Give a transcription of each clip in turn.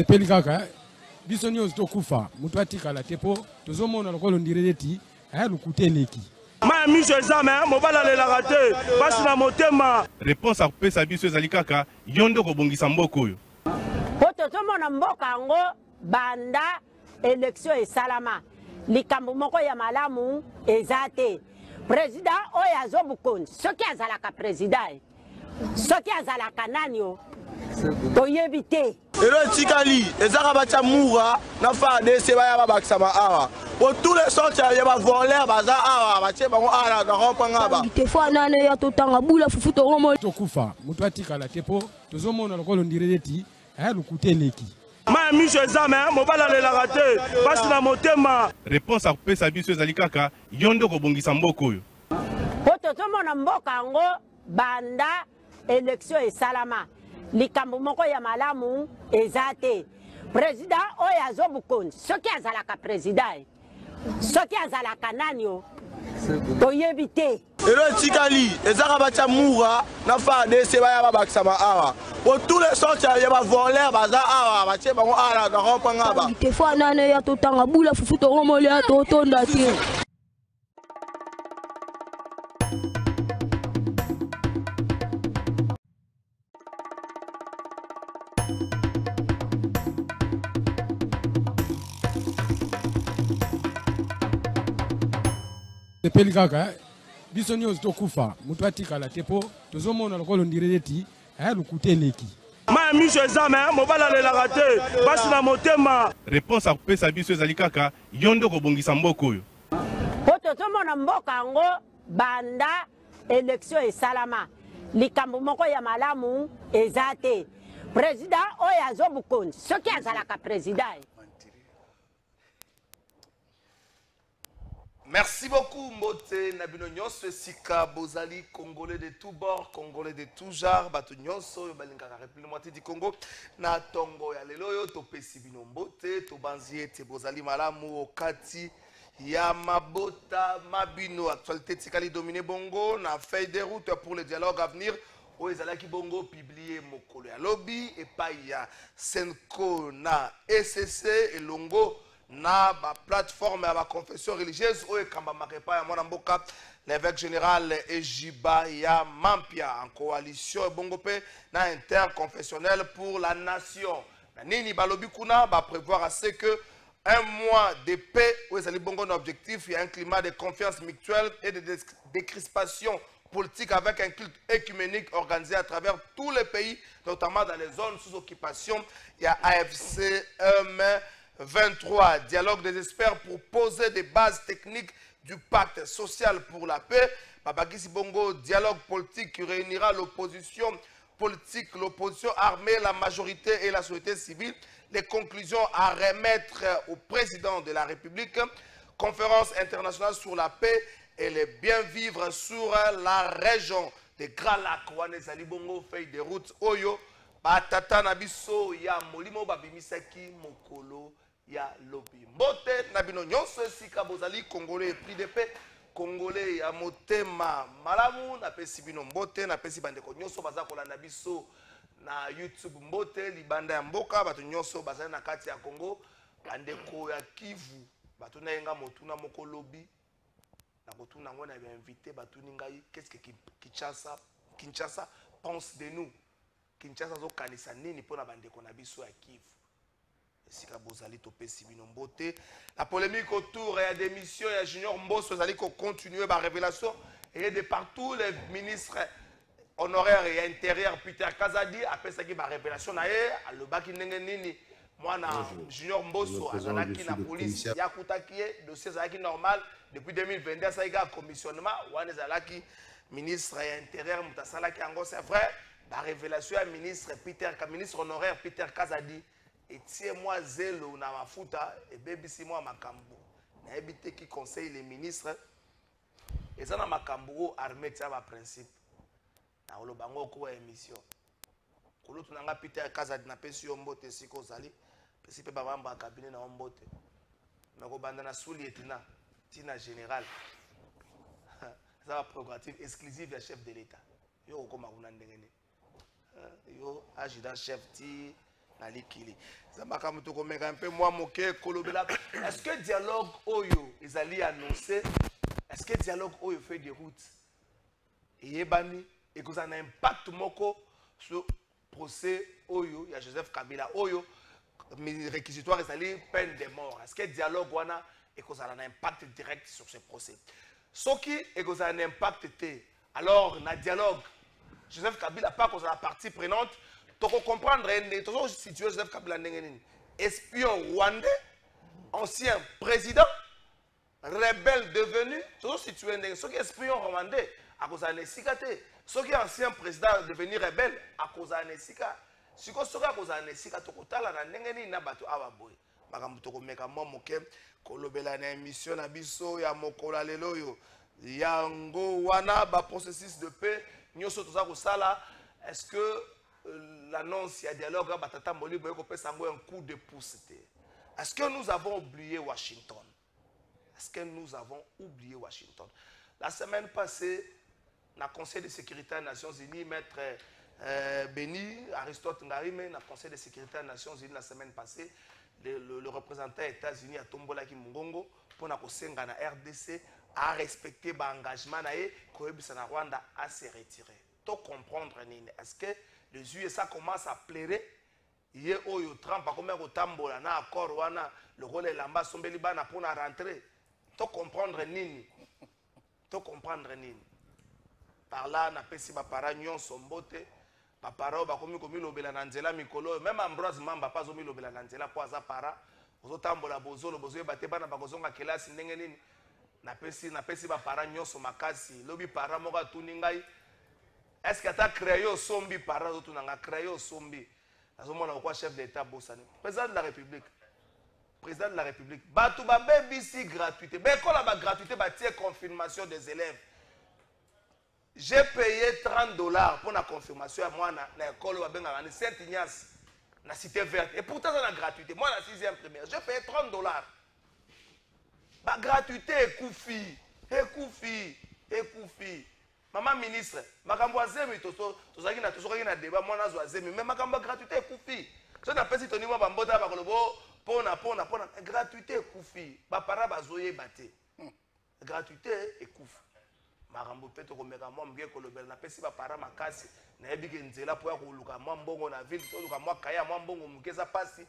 Peli kaka biso nyonso tokufa mutu atikala tepo tozomona lokolo ndireti aya lukuteleki ma miso ezame mobala lelaka te pasi na motema. Réponse akopesa biso ezali kaka yondo kobongisa mboka oyo po tozomona mboka yango banda élection esalama likambo moko ya malamu eza te. Président oyo azobukonzi soki azalaka président soki azalaka nani o toyebi te. Elo etikali ezaka batya mura na FARDC baya babakisama awa po tous les sortes ya bavoleur baza awa batie bango awa na rompanga ba tefa nane ya totanga bula fufu tokomo tokufa mutu atikala tepo tozomona lokolo ndireti aya lukuteleki ma miso ezame mobala lelaka te pasi na motema. Réponse akopesa biso ezali kaka yondo kobongisa mboka oyo po tozomona mboka yango banda élection esalama likambo moko ya malamu eza te. Président oyo azobukonzi soki azalaka président soki azalaka nani o toyebi te. Elo etikali ezaka batya mura na FARDC baya babakisama awa po tous les sortes ya bavoleur baza awa batie bango awa na rompanga ba tefa nane ya totanga bula fufu tokomo ya totonda te. Peli kaka biso nyonso tokufa mutu atikala tepo tozomona lokolo ndireti aya lukuteleki ma miso ezame mobala lelaka te pasi na motema. Réponse akopesa biso ezali kaka yondo kobongisa mboka oyo po tozomona mboka yango banda élection esalama likambo moko ya malamu eza te. Président oyo azobukonzi soki azalaka président. Merci beaucoup Mbote Nabino Nyonso Sika Bozali Congolais de tous bords, Congolais de tout genre, Bato Nyonso Balingaka République du Congo na Tongo ya Leloyo Topesi Bino Mbote Tobanzie Te Bozali Malamu Okati ya Mabota Mabino actualité Tikali dominé Bongo na feuille de route pour le dialogue à venir o ezalaki bongo publié mokolo ya lobby et pa ya Senko na SCC et Longo na ba plateforme ya ba confession religieuse o ekamba makepa ya mwana mboka l'évêque général Ejiba ya Mampia en coalition et bongo pe na interconfessionnel pour la nation na nini balobi kuna ba prévoir à ce que un mois de paix o ezali bongo na objectif il y a un climat de confiance mutuelle et de décrispation politique avec un culte écuménique organisé à travers tous les pays notamment dans les zones sous occupation il y a AFC 23, dialogue des experts pour poser des bases techniques du pacte social pour la paix. Babakisi Bongo, dialogue politique qui réunira l'opposition politique, l'opposition armée, la majorité et la société civile. Les conclusions à remettre au président de la République. Conférence internationale sur la paix et le bien vivre sur la région des Grands Lacs. Wanezali Bongo, feuille de route Oyo. Batata Nabiso, ya Molimo Babimisaki, Mokolo. Ya lobi Mbote Nabino Nyonso Sika Bozali Congolais prix de paix Congolais ya motema malamu na pesi bino Mbote na pesi bandeko nyonso baza kolanda biso na YouTube Mbote libanda ya mboka bato nyonso bazali na kati ya Congo bandeko ya Kivu bato na yenga motuna moko lobi na kotuna ngona ya invité bato ningai qu'est-ce que Kinshasa pense de nous Kinshasa zo kanisa nini pona bandeko na biso ya Kivu. La polémique autour de la démission de Junior Mbosso continue la révélation et de partout les ministres honoraires et intérieurs Peter Kazadi après ça qui la révélation le baki nini moi na Junior Mbosso azalaki na police yakutaki dossier zalaki normal depuis 2022 ça a commissionnement wana zalaki ministre intérieur mutasalaki ango c'est vrai la révélation à ministre honoraire Peter Kazadi. Et tiens-moi zélo na mafuta et baby si moi makambo na ebité qui conseille les ministres et ça na makambo armée ça va principe na lo bango ko émission ko lo tunanga Peter Kazadi na pesi yo mbote siko zali pesi pe bamba cabinet na mbote na ko banda na sous lieutenant tina général ça va prérogative exclusive ya chef de l'état yo ko makuna ndengene yo adjudant chef ti nalikili zambaka mutu komeka un peu moi moke kolobela. Est-ce que dialogue oyo ezali annoncé? Est-ce que dialogue oyo fait des routes et ebani et que ça a un impact moko sur procès oyo ya Joseph Kabila oyo réquisitoire ezali peine de mort? Est-ce que dialogue wana et que ça a un impact direct sur ce procès? Soki et que ça a un impact té, alors na dialogue Joseph Kabila pas cause la partie prenante, tu peux comprendre toujours situé Joseph Kabila ndengeni espion rwandais, ancien président, rebelle devenu, toujours situé ndengeni ceux qui espion rwandais à cause de nesikaté, ceux qui ancien président devenu rebelle à cause de nesika. Si ko soka cause de nesika to kotala na ndengeni na bato ababoy. Makambo to komeka mo moke kolobela na émission na biso ya mokola lelo yo. Yango wana ba processus de paix nyoso toza kosala. Est-ce que l'annonce ya dialogue batata moli boye ko pesa ngo un coup de pouce? Est-ce que nous avons oublié Washington? Est-ce que nous avons oublié Washington? La semaine passée, dans le Conseil de sécurité des Nations Unies, maître Béni, Aristote Ngarime, dans le Conseil de sécurité des Nations Unies la semaine passée, le représentant des États-Unis a tombé qui Mungongo pour na RDC à respecter l'engagement que Rwanda à se retirer. To comprendre est-ce que les USA commencent à pleurer? Yé oyo Trump a combien de tambola na accord wana le rôle est lamba sombeli bana pour na rentrer. To comprendre nini? To comprendre nini? Par là na pesi ba para nyon sombote ba para ba komi komi lobela na nzela mikolo même Ambroise Mamba pas zomi lobela na nzela po aza para ozo tambola bozolo bozo bate bana ba kozonga kelasi ndenge nini na pesi ba para nyon so makasi lobi para moka tuni ngai. Est-ce que tu as créé au sombi par là, tu as créé au sombi? Pourquoi chef d'État Bossani? Président de la République. Président de la République. Batou ba BBC gratuité. Ben quand la gratuité ba tirer confirmation des élèves. J'ai payé $30 pour la confirmation à moi na école wa benga na Saint-Ignace na cité verte. Et pourtant ça la gratuité. Moi la 6e primaire, j'ai payé $30. Ba gratuité ekoufi. Maman ministre, makambo azemi tozaki na débat mwana zo azemi mais makambo gratuité kufi. So na pesi toni mwa bambota ba kolobo pona gratuité kufi. Ba para bazoye bate. Gratuité ekufi. Makambo peto komeka mwa mge kolobela na pesi ba para makasi na ebike nzela po ya koluka mwa mbongo na ville to luka mwa kaya mwa mbongo mukeza pasi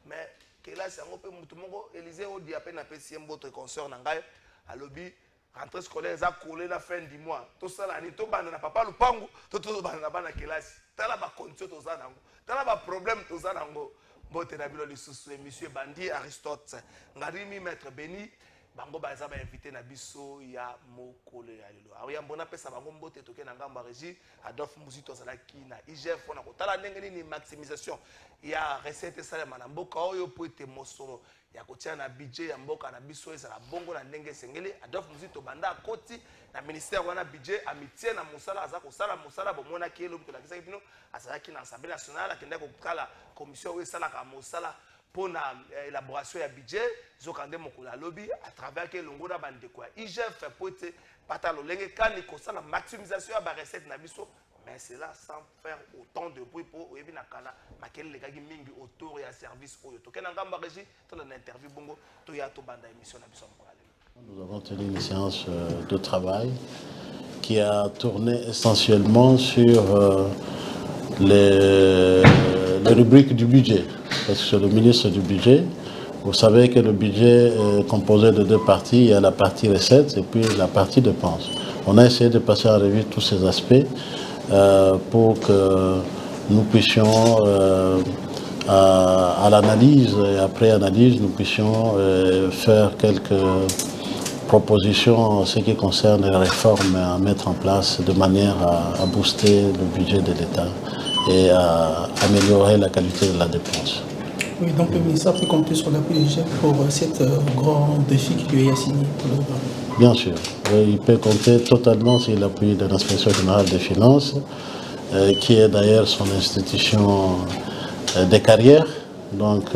mais kelasi yango pe mutu moko Élysée odi ape na pesi mboto consort na ngai alobi rentrée scolaire za collé la fin du mois. Tout ça là ni to bana na papa lupangu, to bana na bana kelasi. Tala ba condition to za nango. Tala ba problème to za nango. Bote na bilo lisusu monsieur Bandi Aristote. Ngarimi maître Béni bango ba za ba invité na biso ya mokole ya lelo. Awa mbona pesa bango mbote toke na ngamba régie Adolphe Muzito zala ki na IGF na ko tala ndenge ni maximisation ya recette salama na mboka oyo po ete mosolo ya kotia na budget ya mboka na biso ezala bongo na ndenge sengeli. Adolphe Muzito banda koti na ministère wana budget amitié na mosala aza ko sala mosala bomona ki elo bito la kisa bino azala ki na assemblée nationale akenda ko kala commission oyo sala ka mosala pour l'élaboration du budget, Zokande Mokola lobby à travers que l'ongona bandeko IGF fait pote patalo lenge kani ko la maximisation de la recette na biso mais c'est là sans faire autant de bruit pour ebina kana makele le kagi mingi autour ya service oyo to kena ngamba régie to na interview bongo to ya to banda émission na biso Mokola. Nous avons tenu une séance de travail qui a tourné essentiellement sur les rubriques du budget. Parce que c'est le ministre du budget. Vous savez que le budget est composé de deux parties. Il y a la partie recettes et puis la partie dépenses. On a essayé de passer en revue tous ces aspects pour que nous puissions, à l'analyse et après analyse, nous puissions faire quelques propositions en ce qui concerne les réformes à mettre en place de manière à booster le budget de l'État et à améliorer la qualité de la dépense. Oui, donc le ministère peut compter sur l'appui du GIGN pour cet grand défi qui lui est assigné. Bien sûr, il peut compter totalement sur l'appui de l'Inspection générale des finances, qui est d'ailleurs son institution de carrière. Donc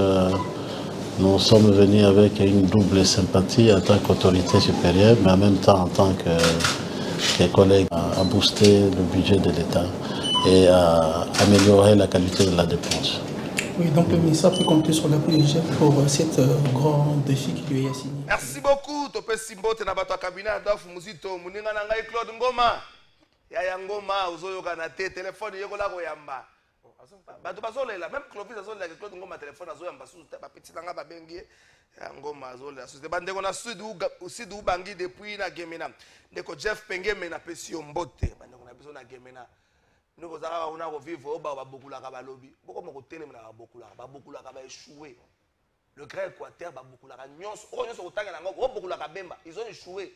nous sommes venus avec une double sympathie en tant qu'autorité supérieure, mais en même temps en tant que collègue à booster le budget de l'État et à améliorer la qualité de la dépense. Oui, donc le ministère peut compter sur l'appui des chefs pour cet grand défi qui lui est assigné. Merci beaucoup. Topé Simbote na bato cabinet Adolphe Muzito muninga na ngai Claude Ngoma. Ya Ngoma ozoyoka na te téléphone yekola ko yamba. Bato bazolela même Clovis azolela Claude Ngoma téléphone azoyamba sous ba petit nanga ba bengi ya Ngoma azolela sous bande ko na sud ou bangi depuis na Gemena. Ndeko Jeff Pengeme na pesi Mbote bande ko na biso na Gemena. Nous avons on vivre ba beaucoup la kabalobi. Beaucoup mo kotene na beaucoup la ba échoué. Le Grand Équateur ba beaucoup la nyons nyons otanga na ngo beaucoup la kabemba. Ils ont échoué.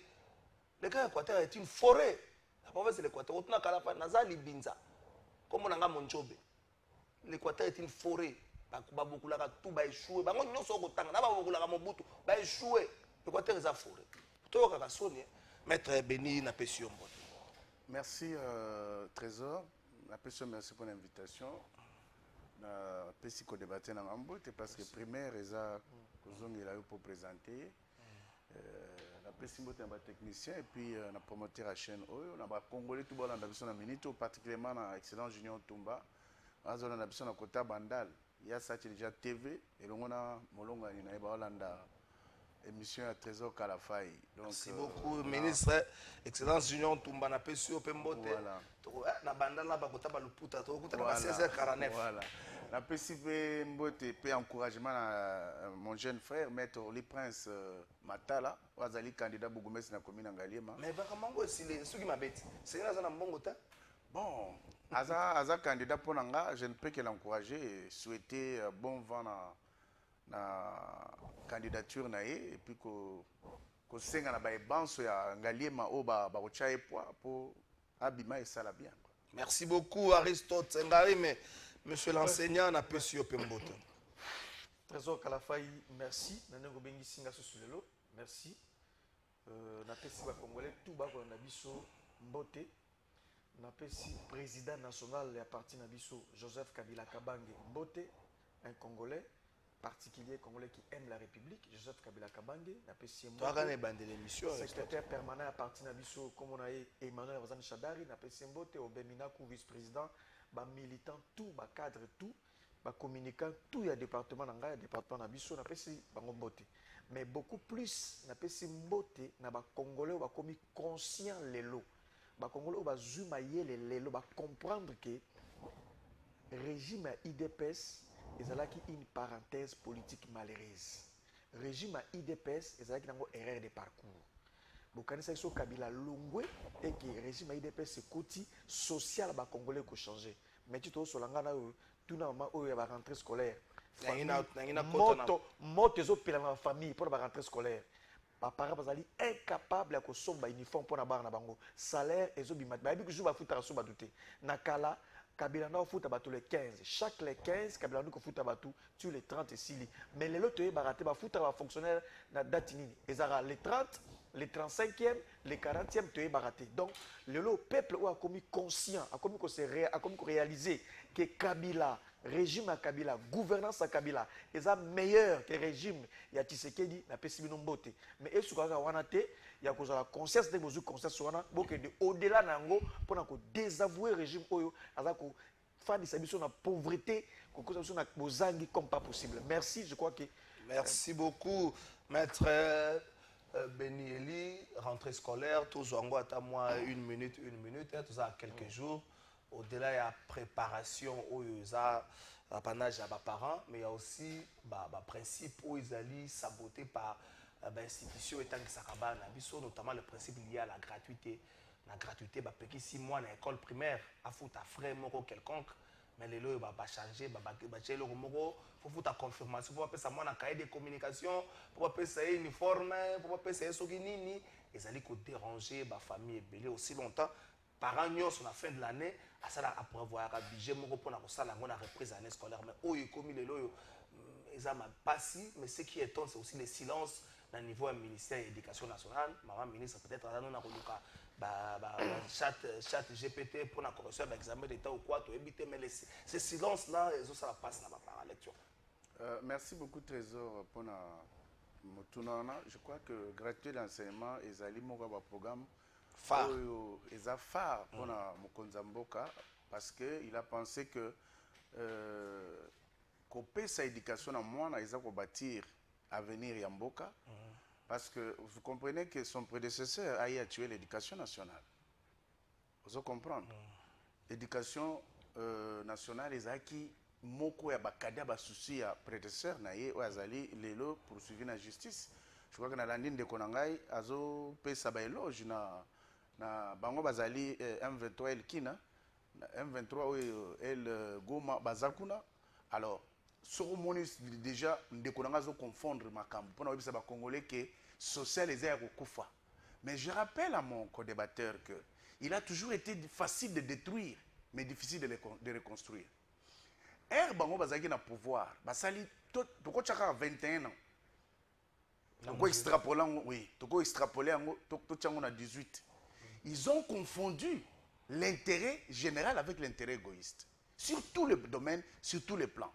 Le Grand Équateur est une forêt. La province de l'Équateur otuna kala fa nazali binza. Comme on a Monchobe. L'Équateur est une forêt. Ba beaucoup la tout ba échoué. Ba nyons otanga na ba beaucoup la Mobutu ba échoué. L'Équateur est une forêt. To ka soni maître Béni na Pession. Merci Trésor. Merci pour l'invitation. Je vais débattre dans l'amboute parce que primaire, il a eu pour présenter. La Pessimbote est un technicien et puis on a promoté la chaîne. On a congolais tout le monde, particulièrement dans l'excellent Junior Tumba. On a Kota Bandal. Il y a ça déjà TV et on a Molonga Hollanda. Émission à Trésor Kalafai. Merci beaucoup, ministre. Excellence Junior Tumba na Pesio Pembote. Voilà. Na bandala ba kota ba luputa to kuta ba 16h49. Voilà. Na Pesio Pembote pe encouragement à mon jeune frère maître Oli Prince Matala, wazali candidat bourgmestre na commune Ngaliema. Mais vraiment aussi les ceux qui m'abeti. C'est là na mbongo ta. Bon, aza candidat pour nanga, je ne peux que l'encourager et souhaiter bon vent na candidature na et puis ko senga na ba banso ya Ngaliema o ba kocha poa pour abima et ça la bien. Merci beaucoup Aristote Ngari mais monsieur l'enseignant na Pesio Pembote. Trésor Kalafai, merci. Nanengo bengi singa sosulelo, merci. Na pesi ba congolais tout ba ko na biso Mbote. Na pesi président national ya parti na biso Joseph Kabila Kabange Mbote, un congolais particulier congolais qui aime la République, Joseph Kabila Kabange, secrétaire permanent à partir Nabiso, comme on a Emmanuel Wazan Chadari, Mbote, Obeminaku, vice-président, militant, tout, cadre, tout, communicant, tout, il y a département Nanga, département Nabiso, Mbote. Mais beaucoup plus, Mbote, Congolais, commis conscient les lots. Congolais, zoomayer les lots, comprendre que régime IDPS, il une parenthèse politique malheureuse. Régime à IDPS, il y a une erreur de parcours. Vous connaissez ce Kabila Lungwe et que le régime à IDPS c'est côté social congolais qui changer. Mais tu te souviens tout le monde où il y a rentrée scolaire. Moto zo la famille pour la rentrée scolaire. Parents sont incapables de consommer un uniforme pour la barre na bango. Salaire et zo bimat. Ba bi ku juba futa so ba douter. Nakala Kabila na foot tous les 15. Chaque les 15, Kabila na foot tu les 30 et 6. Mais les autres, ils baraté ba foot ba fonctionnaire na date nini. Ezara les 30, les 35e, les 40e tu es baraté. Donc le peuple a commis conscient, a commis réaliser que Kabila, régime à Kabila, gouvernance à Kabila, est meilleur que régime ya Tshisekedi na pesibino mbote. Mais est-ce que wanate il y a la conscience de mesures conscience wana boke de au-delà nango pour désavouer régime oyo azako faire des solutions na pauvreté ko solution na bozangi comme pas possible. Merci, je crois que merci beaucoup maître Benieli, rentrée scolaire, tout zongo à moi une minute, tout ça quelques jours. Au-delà de la préparation aux apanage à mes parents, mais il y a aussi des principes où ils allaient saboter par l'institution étant que ça notamment le principe lié à la gratuité. La gratuité, si moi dans l'école primaire, à foutre à frais quelconque, mais les lois va changer, il faut foutre à confirmation, pour faire ça moi dans cahier de communication, pour faire ça uniforme, pour faire ça soginini, ils allaient déranger ma famille et belé aussi longtemps. Parents sur la fin de l'année, à ça après avoir un budget pour la reprise année scolaire, mais où il commis les lois, ils ont pas si, mais ce qui est étonnant, c'est aussi le silence au niveau du ministère de l'Éducation nationale. Maman ministre peut-être à chat GPT pour la correction de l'examen d'État ou quoi, tu éviter, mais ce silence-là, ça passe dans ma lecture. Merci beaucoup Trésor pour mon tournant. Je crois que gratuité d'enseignement et Zali Mogawa programme phare pour Mokonzamboka parce qu'il a pensé que kopesa éducation à moi, ils ont bâtir avenir Yamboka. Parce que vous comprenez que son prédécesseur a tué l'éducation nationale. Vous comprenez? L'éducation nationale, ils ont qui moko ya bakada ba souci ya prédécesseur na ye azali lelo poursuivi na justice. Je crois que na landine de konangai azo pesa ba éloge na bango bazali M23 el kina M23 el Goma bazakuna. Alors sur moni déjà ndekonanga zo confondre makambo pona obisa ba congolais que social les airs kufa. Mais je rappelle à mon co-débatteur que il a toujours été facile de détruire mais difficile de reconstruire. Bango bazaki na pouvoir basali toko chaka 21 ans. Toko extrapolant oui, toko extrapoler toko chango na 18. Ils ont confondu l'intérêt général avec l'intérêt égoïste sur tous les domaines, sur tous les plans.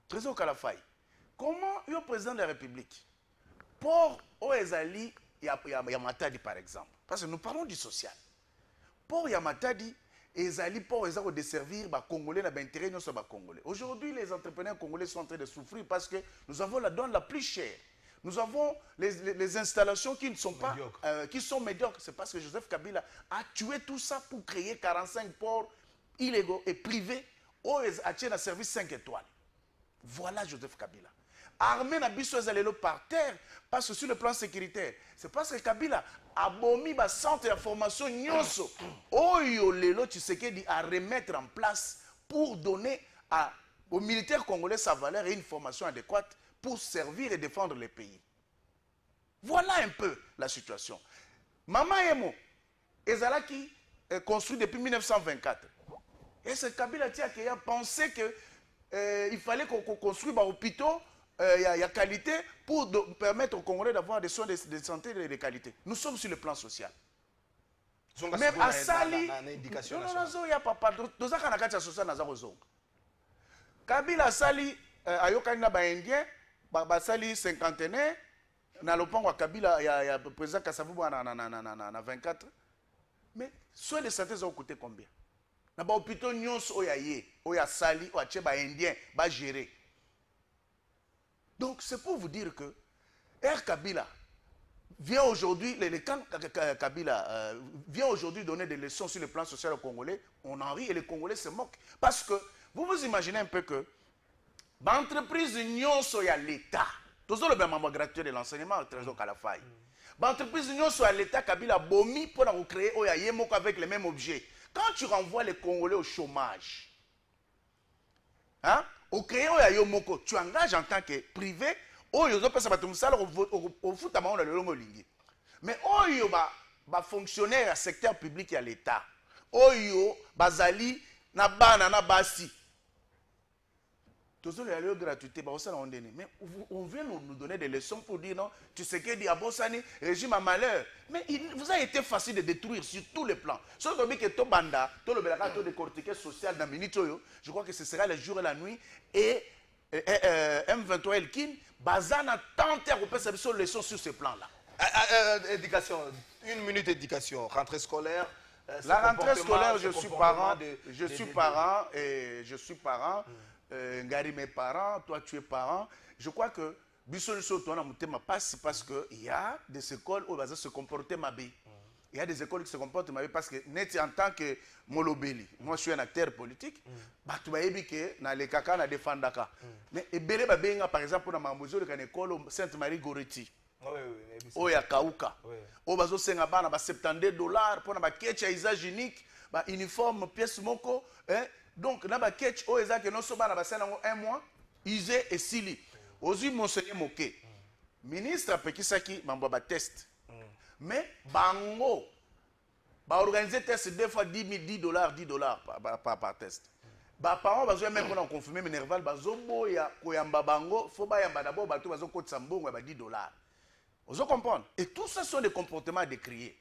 Trésor Kalafai, comment le président de la République, pour Oezali Yamatadi par exemple, parce que nous parlons du social, pour Yamatadi, Ezali pour desservir les Congolais, l'intérêt de nos Congolais. Aujourd'hui, les entrepreneurs congolais sont en train de souffrir parce que nous avons la donne la plus chère. Nous avons les installations qui ne sont pas qui sont médiocres. C'est parce que Joseph Kabila a tué tout ça pour créer 45 ports illégaux et privés où il a service 5 étoiles. Voilà Joseph Kabila. Armée na biso ezalelo par terre parce que sur le plan sécuritaire, c'est parce que Kabila a bomi ba centre de formation nyonso oyo lelo Tshisekedi à remettre en place pour donner aux militaires congolais sa valeur et une formation adéquate pour servir et défendre les pays. Voilà un peu la situation. Mama Emo ezalaki construit depuis 1924. Et ce Kabila qui a pensé que il fallait qu'on construise des hôpitaux il y a qualité pour permettre aux Congolais d'avoir des soins de santé de qualité. Nous sommes sur le plan social. Même à Sali, il n'y a pas de social. Kabila Sali, Ayokana Indien, Sali cinquantenaire, na lopango Kabila, il y a le président Kassavou na 24. Mais soins de santé ont coûté combien? Na ba hôpitaux nyons oya Sali, oya Indien, ba gérer. Donc c'est pour vous dire que Air Kabila vient aujourd'hui, Kabila vient aujourd'hui donner des leçons sur le plan social au Congolais. On en rit et les Congolais se moquent. Parce que vous vous imaginez un peu que l'entreprise Union soit l'État. Tout ça, le membre gratuit de l'enseignement, Trésor Kalafai. L'entreprise Union soit l'État, Kabila Bomi pour créer Oyayemoko avec les mêmes objets. Quand tu renvoies les Congolais au chômage, hein? Au créer Oyayemoko, tu engages en tant que privé, Oyo pesa batumsala au foot à le longo lingi. Mais Oyo ba fonctionnaire à secteur public et à l'État. Oyo bazali na bana na basi. Tous les alliés gratuité, mais on vient nous donner des leçons pour dire non, tu sais que Diabosani, régime à malheur. Mais il vous a été facile de détruire sur tous les plans. Sauf que tout banda, tout le belacato de cortiquet social dans Minitoyo, je crois que ce sera le jour et la nuit. Et M23 Elkin, Bazana tente à repérer cette leçon sur ce plan-là. Éducation, 1 minute d'éducation, rentrée scolaire. La rentrée scolaire, je suis parent et je suis parent. Ngari mes parents, toi tu es parent. Je crois que passe parce qu'il y a des écoles où on va se comporter mabé. Il y a des écoles qui se comportent mabé parce que net en tant que Molobeli, moi je suis un acteur politique, tu vas dire que dans les caca na défendaka. Mais ebele ba benga par exemple dans Mambozo le école Sainte-Marie Goretti. Oh ya Kauka. Oh bazo senga bana ba $70 pour na ba ketch à usage unique, ba uniforme pièce moko, hein. Donc, na ba ketch o ezake non so bana basana ngo 1 mois, isé et sili. Ozu monseigneur moké. Ministre apekisaki mambo ba test. Mais bango ba organiser test 2 fois $10 par test. Ba parents bazo même pour confirmer Minerval bazo boya koyamba bango, faut ba yamba d'abord bato bazo kotsa mbongo ba $10. Ozo comprendre? Et tout ça sont des comportements à décrier.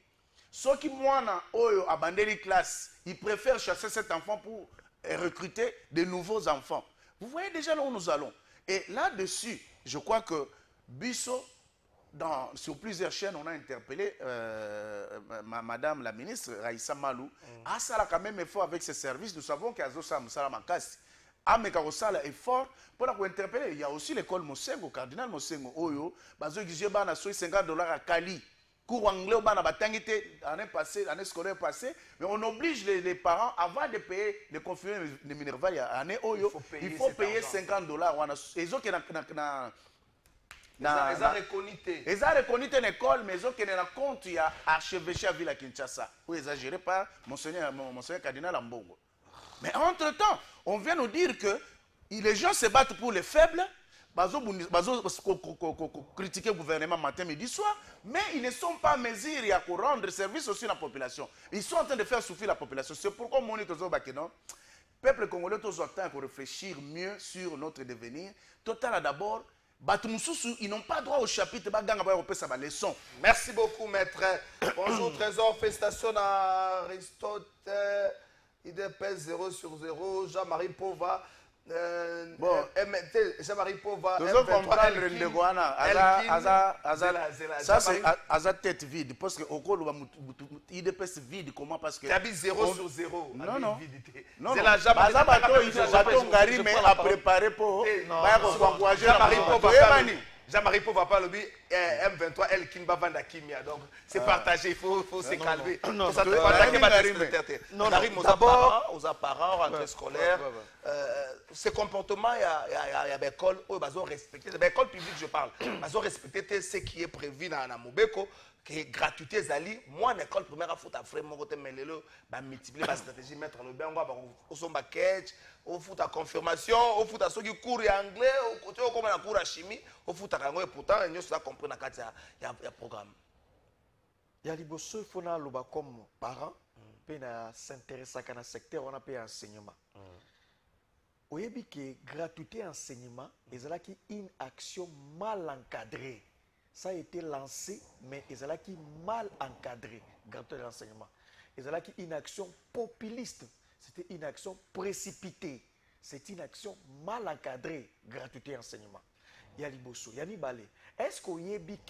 Ceux qui moana oyo abandonné classe, ils préfèrent chasser cet enfant pour recruter de nouveaux enfants. Vous voyez déjà là où nous allons. Et là-dessus, je crois que Bisso, sur plusieurs chaînes, on a interpellé Madame la ministre, Raïssa Malou. Ah, ça a quand même effort avec ses services. Nous savons qu'Azosa Moussala Makassi, ameka kosala effort mpona kointerpele. Il y a aussi l'école Mosengo, cardinal Mosengo oyo bazokije bana soki $50 à Kali. Cours anglais bana batangi te année passée, année scolaire passée, mais on oblige les parents avant de payer les confirmer de Minerva année oyo, il faut payer $50 wana ezo ke na ils ont reconnu une école, mais ils ont un compte, il y a archevêché à Villa Kinshasa, où ils sont gérés par Monseigneur Cardinal Ambongo. Mais entre-temps, on vient nous dire que les gens se battent pour les faibles, critiquer le gouvernement matin, midi, soir, mais ils ne sont pas en mesure de rendre service aussi à la population. Ils sont en train de faire souffrir la population. C'est pourquoi mon le peuple congolais doit réfléchir mieux sur notre devenir. Total d'abord. Ils n'ont pas droit au chapitre. Merci beaucoup, maître. Bonjour, Trésor. Félicitations à Aristote. IDP 0/0. Jean-Marie Pova. Jean-Marie Pova. Ça, c'est à tête vide. Parce que IDP c'est vide. Comment? Parce que. Tu as mis 0/0. Non, non. Non, c'est la Jean-Marie mais à préparer pour. Jean-Marie Pova pas le M23, elle qui ne va vendre Kimia. Donc, c'est partagé, il faut se calmer. D'abord, aux apparents, rentrée scolaire, ce comportement, il y a des écoles où ils ont respecté, des écoles publiques, je parle, ils ont respecté ce qui est prévu dans Mobeko, qui est gratuité Zali. Moi, en école primaire, il faut t'affrer mon côté, mais multiplier ma stratégie, mettre le bain, au son baquet, au foot à confirmation, au foot à ceux qui courent anglais, au côté au comme la cour à chimie, au foot à rango et pourtant, nous ça compris dans il y a programme. Il y a des bosses, il faut que comme parents, s'intéresser à un secteur, on a payé enseignement. Vous voyez que gratuité enseignement, c'est une action mal encadrée. Ça a été lancé, mais c'est mal encadré, gratuité l'enseignement. C'est une action populiste. C'était une action précipitée. C'est une action mal encadrée, gratuité enseignement. Il y a Liboso, il y a Nibale. Est-ce qu'on y a dit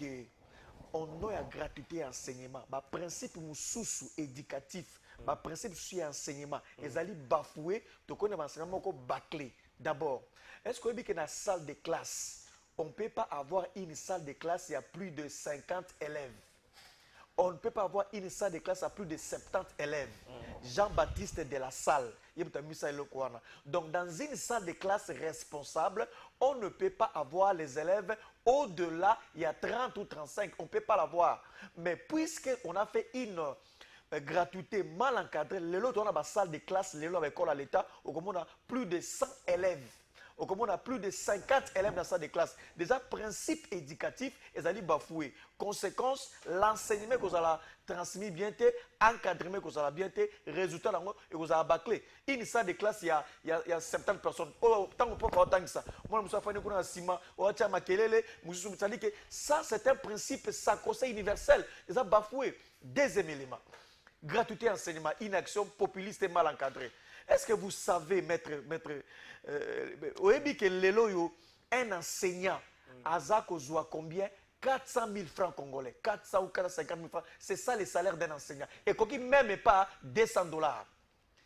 qu'on a gratuité enseignement, le principe éducatif, le principe sur enseignement, ils allaient bafouer, donc on a enseignement bâclé. D'abord, est-ce qu'on y a dit que dans la salle de classe, on ne peut pas avoir une salle de classe, il y a plus de 50 élèves. On ne peut pas avoir une salle de classe à plus de 70 élèves. Jean-Baptiste de la salle. Donc, dans une salle de classe responsable, on ne peut pas avoir les élèves au-delà, il y a 30 ou 35, on ne peut pas l'avoir. Mais puisqu'on a fait une gratuité mal encadrée, l'autre, on a une salle de classe, l'autre, l'école à l'État, on a plus de 100 élèves. On a plus de 50 élèves dans la salle de classe. Déjà, principe éducatif, ils allaient bafouer. Conséquence, l'enseignement que vous avez transmis bien, encadrement que vous avez bien, résultat, et vous avez bâclé. Une salle de classe, il y a 70 personnes. Tant qu'on peut pas autant que ça. Moi, je me suis fait un ciment, ça, c'est un principe sacro-saint universel. Ils ont bafoué. Deuxième élément. Gratuité enseignement, une action populiste et mal encadrée. Est-ce que vous savez, maître un enseignant, Azako Zoua combien? 400 000 francs congolais, 400 ou 450 000 francs, c'est ça le salaire d'un enseignant. Et qui même pas $200.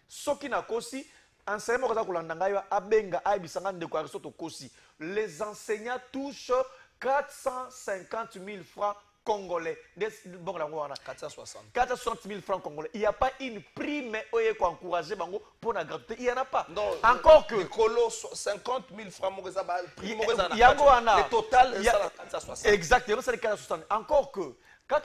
Ce qui n'a qu'aussi, les enseignants touchent 450 000 francs congolais. 460 000 francs congolais. Il n'y a pas une prime pour encourager pour la gratuité. Il n'y en a pas. Non, encore que. 50 000 francs, il y a le total, c'est 460. Exactement, c'est 460. Encore que. Quand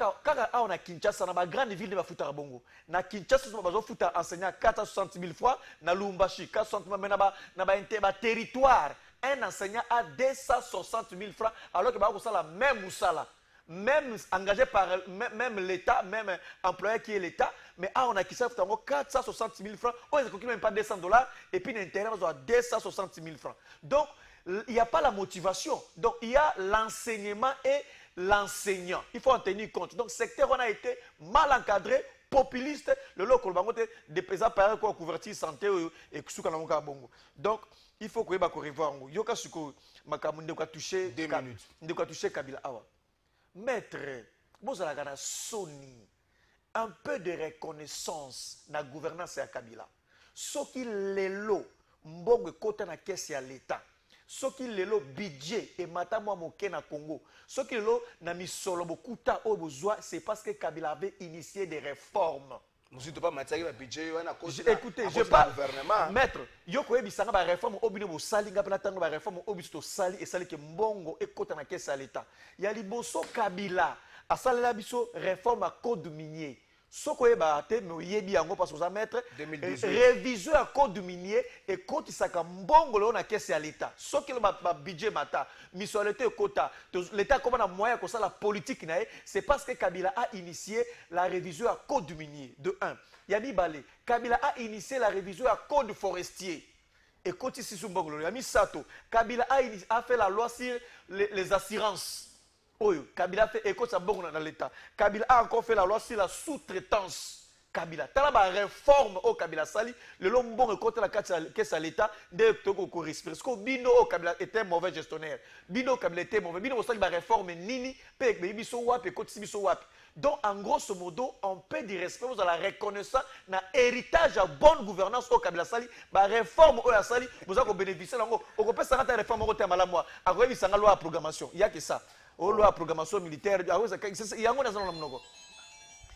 on a Kinshasa, dans la grande ville de Bafuta Bongo, na Kinshasa, on a enseignant 460 000 francs, na Lumbashi, 460 000 francs, na territoire. Un enseignant a 260 000 francs, alors que la même moussala. Même engagé par même l'État, même employé qui est l'État, mais on a qui ça 460 000 francs, on n'a même pas $200, et puis l'intérêt on a 260 000 francs. Donc, il n'y a pas la motivation. Donc, il y a l'enseignement et l'enseignant. Il faut en tenir compte. Donc, secteur, on a été mal encadré, populiste, le local, des pesants par quoi couverture santé et Soukanamoka Bongo. Donc, il faut que vous revoir. Yoka Suko, Makamunde, toucher 2 minutes. De quoi toucher Kabila Awa. Maître, vous avez Sony, un peu de reconnaissance dans la gouvernance à Kabila. Ce qui est l'eau, mbongo ekota na caisse ya l'État. Soki lelo budget et matamo moke na Congo. Soki lelo na misolo bokuta o bozwa, c'est parce que Kabila avait initié des réformes. Écoutez, je parle maître, yoko ebisanga ba réforme obino bo sali ngapela tango ba réforme obisto sali et sali ke mbongo ekota na caisse ya l'État. Ya liboso Kabila asalela biso réforme à code minier. Soko eba te me yebi yango parce que ça maître révision à code minier et compte saka mbongo lo na caisse ya l'État. Soki le ba budget mata misolete kota l'État comme na moyen ko ça la politique na c'est parce que Kabila a initié la révision à code minier de 1. Yabi balé Kabila a initié la révision à code forestier. Et quand ici sous mbongo lo Yami Sato Kabila a fait la loi sur les assurances. Oyo, Kabila fait écho sa bonne dans l'État. Kabila a encore fait la loi sur la sous-traitance. Kabila. T'as la réforme au Kabila Sali, le long bon côté la caisse à l'État, de Togo respire. Parce que Bino au Kabila était mauvais gestionnaire. Bino Kabila était mauvais. Bino Sali la réforme Nini, Pek, Biso Wap et Kotsi Biso Wap. Donc, en grosso modo, on peut dire respect à la reconnaissance, na héritage à bonne gouvernance au Kabila Sali, la réforme au Sali, vous avez bénéficié. On peut s'arrêter à la réforme au terme à la mois. Après, il y a une loi de programmation. Il n'y a que ça. Loi de programmation militaire, il y a une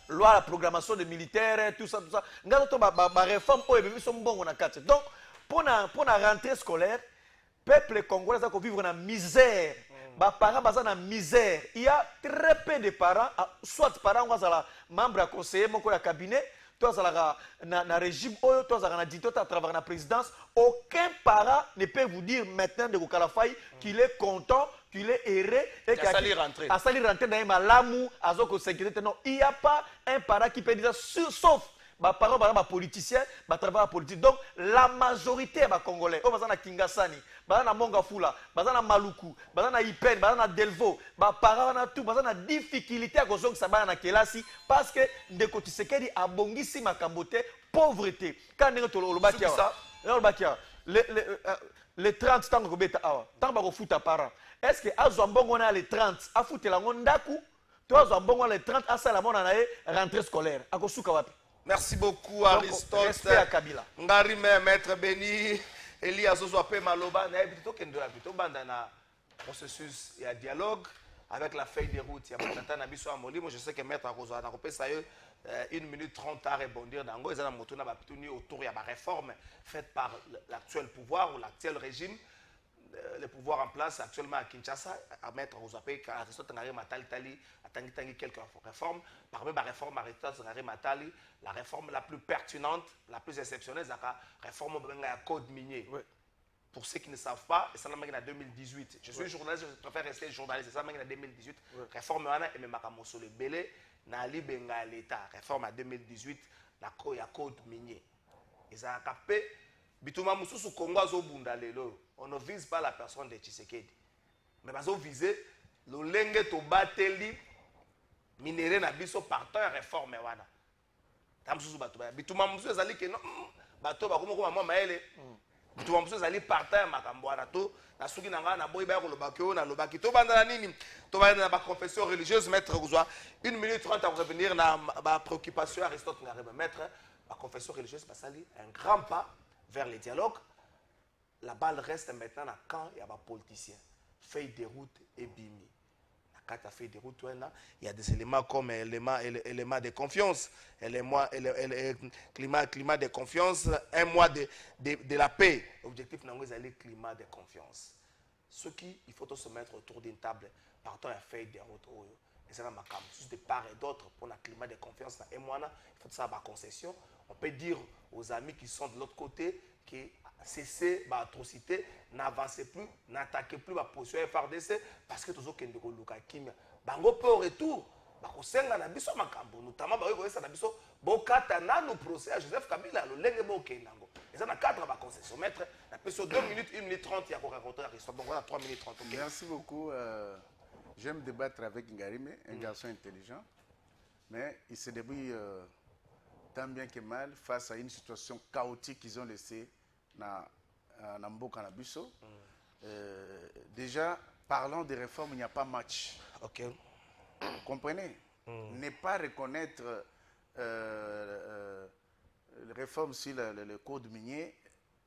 loi de programmation de militaire, tout ça. Nous avons une réforme qui est bon. Donc, pour la rentrée scolaire, le peuple congolais va vivre dans la misère. Les parents sont dans la misère. Il y a très peu de parents, soit les parents sont membres du conseiller, du cabinet, toi dans le régime, toi dans le dictateur, à travers la présidence. Aucun parent ne peut vous dire maintenant de Kalafai qu'il est content, qu'il est erré et qu'il a sali rentrer dans l'amour, à sécurité. Non, il n'y a pas un parent qui peut dire ça, sauf les parents, les politiciens, les travailleurs politiques. Donc, la majorité des Congolais, ils sont à Kingasani, ils sont à Mongafula, ils sont à Maluku, ils sont à Ipen, ils sont à Delvo, les parents ils sont à difficulté à cause de ça na kelasi parce que Ndeko Tshisekedi a bongisi makambote pauvreté. Quand on les 30 ans que beta awa, tant ba ko futa parents. Est-ce que azwambongo na les 30 a futela ngondaku, toi azwambongo les 30 a sala mona na rentrée scolaire. Akosuka wapi? Merci beaucoup Aristote. Respect à Kabila. Ngarime maître Béni, Elias Ozwape Maloba, na plutôt kendora plutôt banda na processus et à dialogue avec la feuille de route. Il y a Matata Nabiso Amoli, moi je sais que maître Akozo na kopé ça 1 minute 30 à rebondir dango ezana motuna ba pituni autour ya ba réforme faite par l'actuel pouvoir ou l'actuel régime. Le pouvoir en place actuellement à Kinshasa, à mettre aux appels, à Aristote Ngari Matali Tali, à Tangi quelques réformes. Parmi les réformes Aristote Ngari Matali, la réforme la plus pertinente, la plus exceptionnelle, c'est la réforme du code minier. Oui. Pour ceux qui ne savent pas, c'est ça en 2018. Je suis journaliste, je préfère rester journaliste. C'est ça en 2018. Oui. Réforme et même Makamoso le Belé, Nali Benga l'État. Réforme en 2018, la code minier. Et ça a capé. Bituma Moussou Congo a bunda lelo. On ne vise pas la personne de Tshisekedi. Mais on vise le lenge to bateli minéré na biso partant réforme wana. Tam susu bato ba. Bituma Moussou ezali ke non bato ba komoko mama maele. Bituma Moussou ezali partant makambo wana to na suki na ngana boy ba ko lobaki o na lobaki to banda na nini to ba na ba confession religieuse maître Kozwa 1 minute 30 à revenir na ba préoccupation Aristote Ngarebe maître la confession religieuse basali un grand pas vers les dialogues. La balle reste maintenant à quand il y a des politiciens. Feuille de route et bimi. Quand tu as fait des routes, il y a des éléments comme éléments de confiance, climat de confiance, un mois de la paix. L'objectif c'est le climat de confiance. Ce qui, il faut se mettre autour d'une table, partons à feuille de route. Et c'est ma campus de part et d'autre pour le climat de confiance. Et moi, il faut ça ma concession. On peut dire aux amis qui sont de l'autre côté que cessez l'atrocité, n'avancez plus, n'attaquez plus la position FRDC parce que tous autres qui ont kimia. Bango peut au retour, bako senga na biso makambo, notamment bako yesa na biso bokata na no procès à Joseph Kabila le lenge bokendango. Et ça na cadre ba concession maître, la question 2 minutes 1 minute 30 il y a encore raconter Aristote. Donc voilà 3 minutes 30. Okay. Merci beaucoup. J'aime débattre avec Ngarime, un garçon intelligent, mais il se débrouille tant bien que mal face à une situation chaotique qu'ils ont laissée dans Mboka na biso. Déjà, parlant des réformes, il n'y a pas match. Ok. Vous comprenez? Ne pas reconnaître les réformes sur le code minier,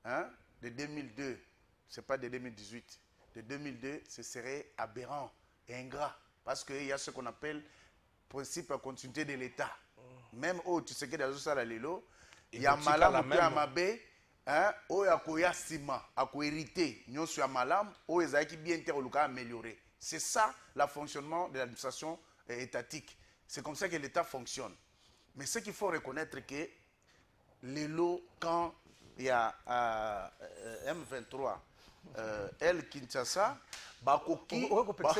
hein, de 2002, ce n'est pas de 2018, de 2002, ce serait aberrant et ingrat. Parce qu'il y a ce qu'on appelle principe de continuité de l'État. Même où tu sais que dans ça, il y a malam ou bien mabé, où il y a sima, à quoi hériter, nous sommes malam, où il y a qui bien amélioré. C'est ça le fonctionnement de l'administration étatique. C'est comme ça que l'État fonctionne. Mais ce qu'il faut reconnaître que les lots, quand il y a M23, El Kinshasa, Bakoki, Bakoki,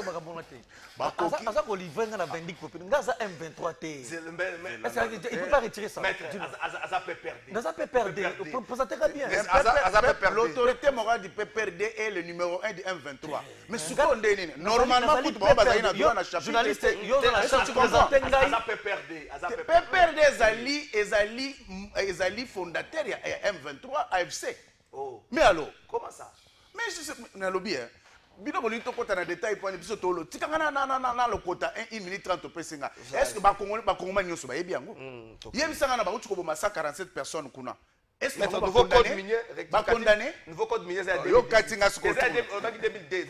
M23 T. Il ne peut pas retirer ça. L'autorité morale du PPRD est le numéro 1 du M23. Mais ce qu'on dit, normalement, journaliste, PPRD est fondateur de M23 AFC. Mais alors, comment ça? Mais je sais, bino bolito kota na détail point biso tolo tikanga na lokota 1 minute 30 pesinga est-ce que ba Congolais nyoso ba yebi yango yebisanga na ba uti ko boma 147 personnes kuna est-ce que nouveau code minier ba condamné nouveau code minier c'est yo katinga siko on a dit 2002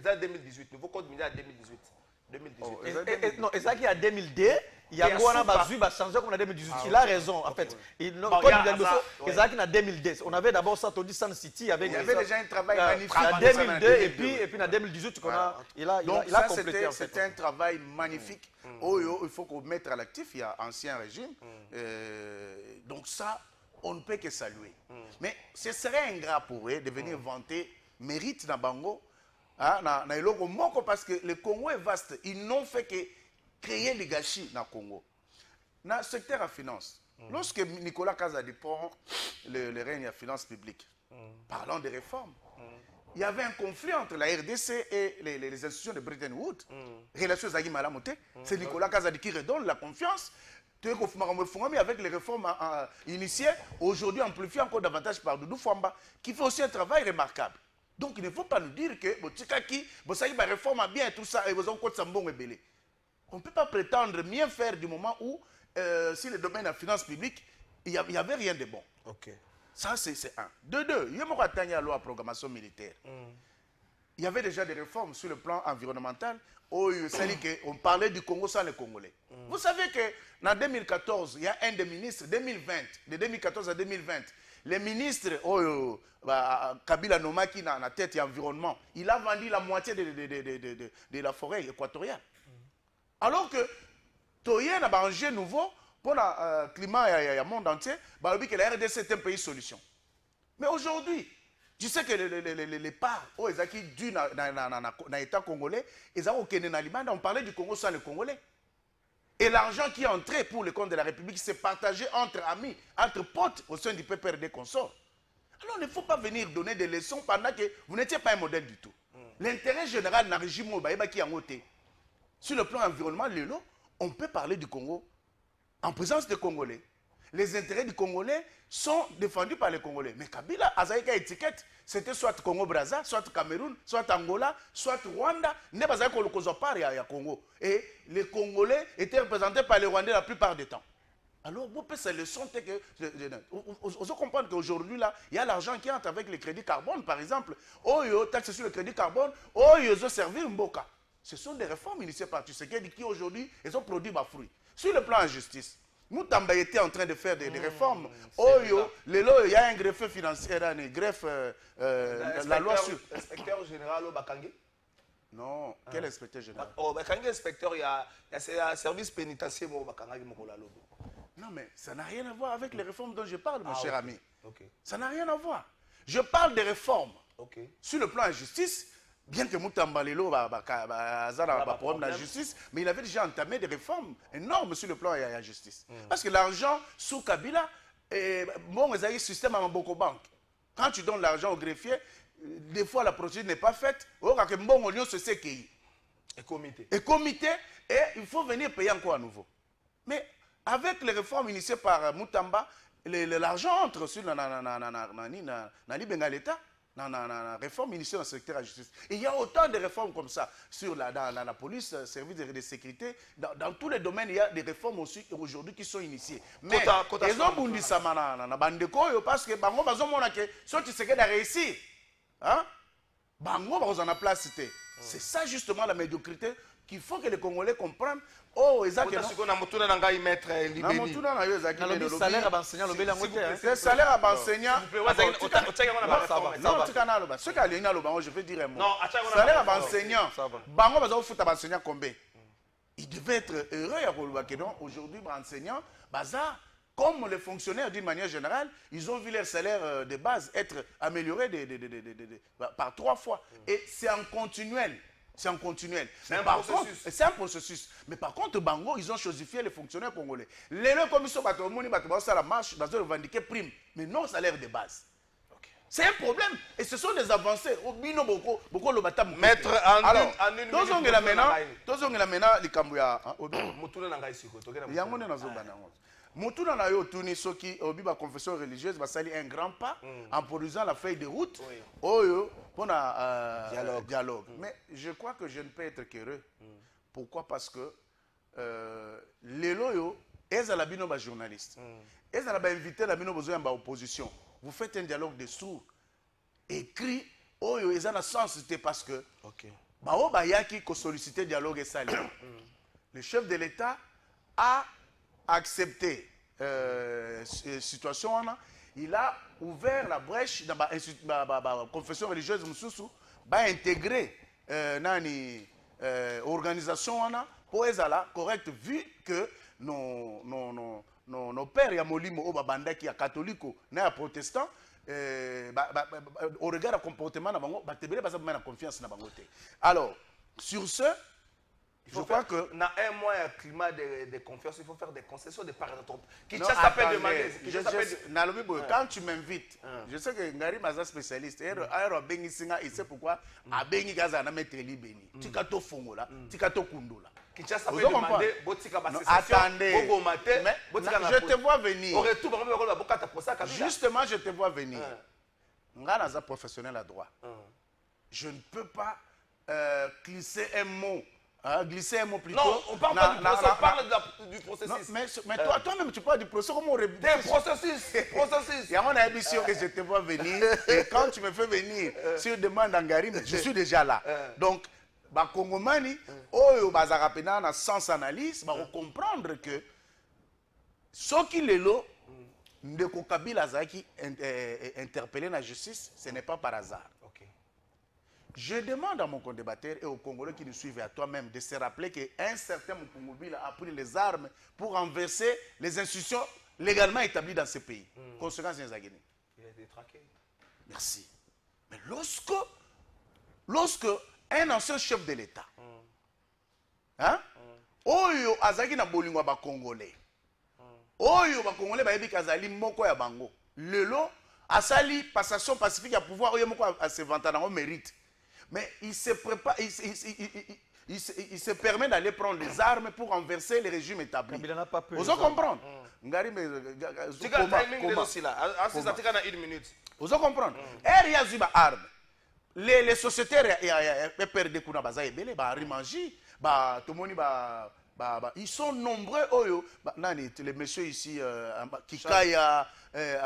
ça 2018 nouveau code minier à 2018 non et ça qui a 2002 il y a quoi a changé comme en 2018 il a raison en fait il en 2010 on avait d'abord ça dit Sun City avec il y avait déjà un travail magnifique en 2002 et puis en 2018 il a complété c'était un travail magnifique il faut qu'on mette à l'actif il y a ancien régime donc ça on ne peut que saluer mais ce serait ingrat pour eux de venir vanter mérite na bango na iloko moko parce que le Congo est vaste ils n'ont fait que créer les gâchis dans le Congo. Dans le secteur de finance, lorsque Nicolas Kazadi prend le règne de la finance publique, parlant de réformes, il y avait un conflit entre la RDC et les institutions de Bretton Woods. Relations Zaghi Malamote, c'est Nicolas Kazadi qui redonne la confiance. Mais avec les réformes initiées, aujourd'hui amplifiées encore davantage par Doudou Fwamba, qui fait aussi un travail remarquable. Donc il ne faut pas nous dire que la réforme bien tout ça et vous avez encore Sambon et Belé. On ne peut pas prétendre mieux faire du moment où, si le domaine de la finance publique, il n'y avait rien de bon. Okay. Ça, c'est un. Deux, il y a une loi de programmation militaire. Il y avait déjà des réformes sur le plan environnemental. On parlait du Congo sans les Congolais. Vous savez qu'en 2014, il y a un des ministres, 2020, de 2014 à 2020, les ministres, Kabila Nomaki, dans la tête et l'environnement, il a vendu la moitié de la forêt équatoriale. Alors que il y a un enjeu nouveau pour le climat et le monde entier, que la RDC est un pays solution. Mais aujourd'hui, tu sais que les parts qui sont dans l'État congolais, on parlait du Congo sans les Congolais. Et l'argent qui est entré pour le compte de la République s'est partagé entre amis, entre potes au sein du PPRD consort. Alors il ne faut pas venir donner des leçons pendant que vous n'étiez pas un modèle du tout. L'intérêt général dans le régime qui a monté. Sur le plan environnemental, on peut parler du Congo en présence des Congolais. Les intérêts du Congolais sont défendus par les Congolais. Mais Kabila, Azaïka étiquette, c'était soit Congo-Brazza, soit Cameroun, soit Angola, soit Rwanda. Ne pas le Congo. Et les Congolais étaient représentés par les Rwandais la plupart du temps. Alors, vous pouvez cette leçon que vous comprenez qu'aujourd'hui, il y a l'argent qui entre avec les crédits carbone, par exemple. Taxe sur le crédit carbone, ils ont servi Mboka. Ce sont des réformes initiées par Tshisekedi qui aujourd'hui, ils ont produit des fruits. Sur le plan de justice, Moutamba était en train de faire des réformes. Il y a un greffe financier, un greffe, la loi sur... Inspecteur général au Bakangi? Non, quel inspecteur général? Au Bakangi, inspecteur, il y a un service pénitentiaire au Bakangi. Non, mais ça n'a rien à voir avec les réformes dont je parle, mon cher ami. Ça n'a rien à voir. Je parle des réformes. Sur le plan de justice, bien que Moutamba Lelo a un problème de la justice, mais il avait déjà entamé des réformes énormes sur le plan de la justice. Parce que l'argent sous Kabila, bon, il y a un système à beaucoup de banques. Quand tu donnes l'argent au greffier, des fois la procédure n'est pas faite. Et comité. Et il faut venir payer encore à nouveau. Mais avec les réformes initiées par Moutamba, l'argent entre sur l'État. réforme initiée dans le secteur de la justice. Et il y a autant de réformes comme ça dans la police, service de sécurité. Dans tous les domaines, il y a des réformes aussi aujourd'hui qui sont initiées. Mais ils ont bondi ça parce que bango bazomona que si tu sais que de réussir, hein, bango bazona place. C'est ça justement la médiocrité qu'il faut que les Congolais comprennent. Oh, exactement. Le salaire à enseignant, le salaire à enseignant. Non, je vais dire un mot. Salaire à enseignant. Bango bazo fout à enseignant combien? Il devait être heureux aujourd'hui, enseignant, bazar. Comme les fonctionnaires d'une manière générale, ils ont vu leur salaire de base être amélioré par 3 fois. Et c'est en continuel. C'est en continuel. C'est un processus. Mais par contre, Bango, ils ont chosifié les fonctionnaires congolais. Les commissions la marche, ils ont revendiqué prime, mais non salaire de base. C'est un problème. Et ce sont des avancées. Maître, en une Mutuna na yo tuni soki obiba confession religieuse basali un grand pas en produisant la feuille de route oyo pour dialogue. Mais je crois que je ne peux être qu'heureux. Pourquoi? Parce que les loyaux, ils ont l'habitude de journalistes. Ils ont invité la besoin de opposition. Vous faites un dialogue de sourds. Écrit, oyo ils ont sens parce que bao bayaki ko solliciter dialogue et sali. Le chef de l'État a accepté situation, il a ouvert la brèche dans la confession religieuse va intégrer l'organisation pour être correct vu que nos pères ya molimo au babanda qui est catholique na protestant au regard du comportement na bango batebele baza na confiance na bango te. Alors sur ce, je crois que dans un mois, un climat de confiance, il faut faire des concessions de part et d'autre. Quand tu m'invites, je sais que Ngari Maza spécialiste, il sait pourquoi Abengi Gaza na mettre libeni. Tikato Fongola, Tikato Kundola. Attendez, je te vois venir. Justement, je te vois venir. Ngana professionnel à droit. Je ne peux pas glisser un mot. Glisser un mot plutôt. Non, on parle pas du processus, on parle du processus. Mais toi-même, tu parles du processus. Comment on des processus. Il y a mon ambition que je te vois venir. Et quand tu me fais venir, si tu demandes Ngari, je suis déjà là. Donc, Kongomani, Oyo Bazarapena, dans sens analyse, on comprendre que ce qui est là, de Kabila Zaki interpellé dans la justice, ce n'est pas par hasard. Je demande à mon condébatteur et aux Congolais qui nous suivent et à toi-même de se rappeler qu'un certain Mokongobila a pris les armes pour renverser les institutions légalement établies dans ce pays. Conséquence des Zagini. Il a été traqué. Merci. Mais lorsque un ancien chef de l'État, Oyo Azaki na bolingo ba Congolais, Oyo ba Congolais ba yebi kazali moko ya bango, lelo asali passation pacifique à pouvoir Oyo moko a se vanter dans mérite. Mais il se prépare, il se permet d'aller prendre les armes pour renverser les régimes établis. Vous en comprenez? Ngari mais vous en comprenez? Les sociétaires PPRD kuna baza ebele ba Rimanji, ba tomoni ils sont nombreux oyo nani les messieurs ici Kikaya,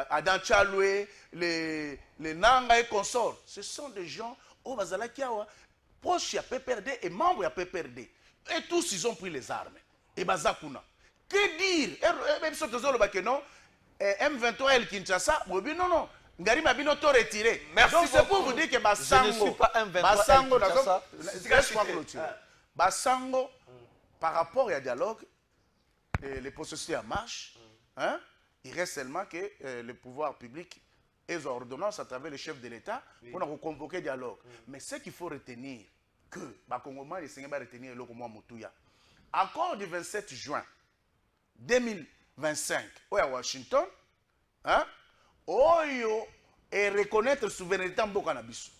Adam Chaloué, les Nanga et consorts. Ce sont des gens au Bazala Kiawa, proches à PPRD et membres à PPRD. Et tous, ils ont pris les armes. Et Bazakuna. Que dire? Même si tu as dit non, M23 El Kinshasa, non. Ngari Mabino t'ont retiré. Donc c'est pour vous dire que Basango. Je ne suis pas M23 El Kinshasa. Basango, par rapport au dialogue, les processus en marche, il reste seulement que le pouvoir public et les ordonnances à travers le chef de l'État pour nous convoquer dialogue. Mais ce qu'il faut retenir, que Bakongoma et Sénégal retenir le mois Moutouya. Accord du 27 juin 2025 à Washington, Oyo et reconnaître la souveraineté en Bokanabiso.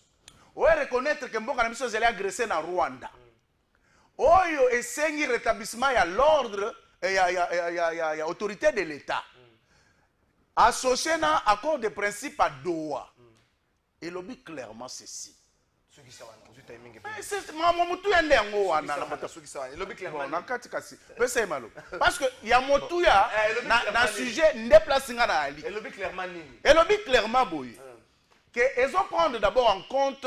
Oyo reconnaître que Bokanabiso est allé agresser dans Rwanda. Oyo et sengi rétablissement à l'ordre et à l'autorité de l'État. Associé à l'accord de principe à Doha. Et lobby clairement ceci. Ceux qui savent, je timing. C'est moi mutu ya ndengo wana na moto. Ceux qui savent, lobby clairement. Na kati kasi. Pesa malo. Parce que ya motu ya na sujet ndéplacer nga na ali. Et lobby clairement nini? Et lobby clairement boy. Que ils ont prendre d'abord en compte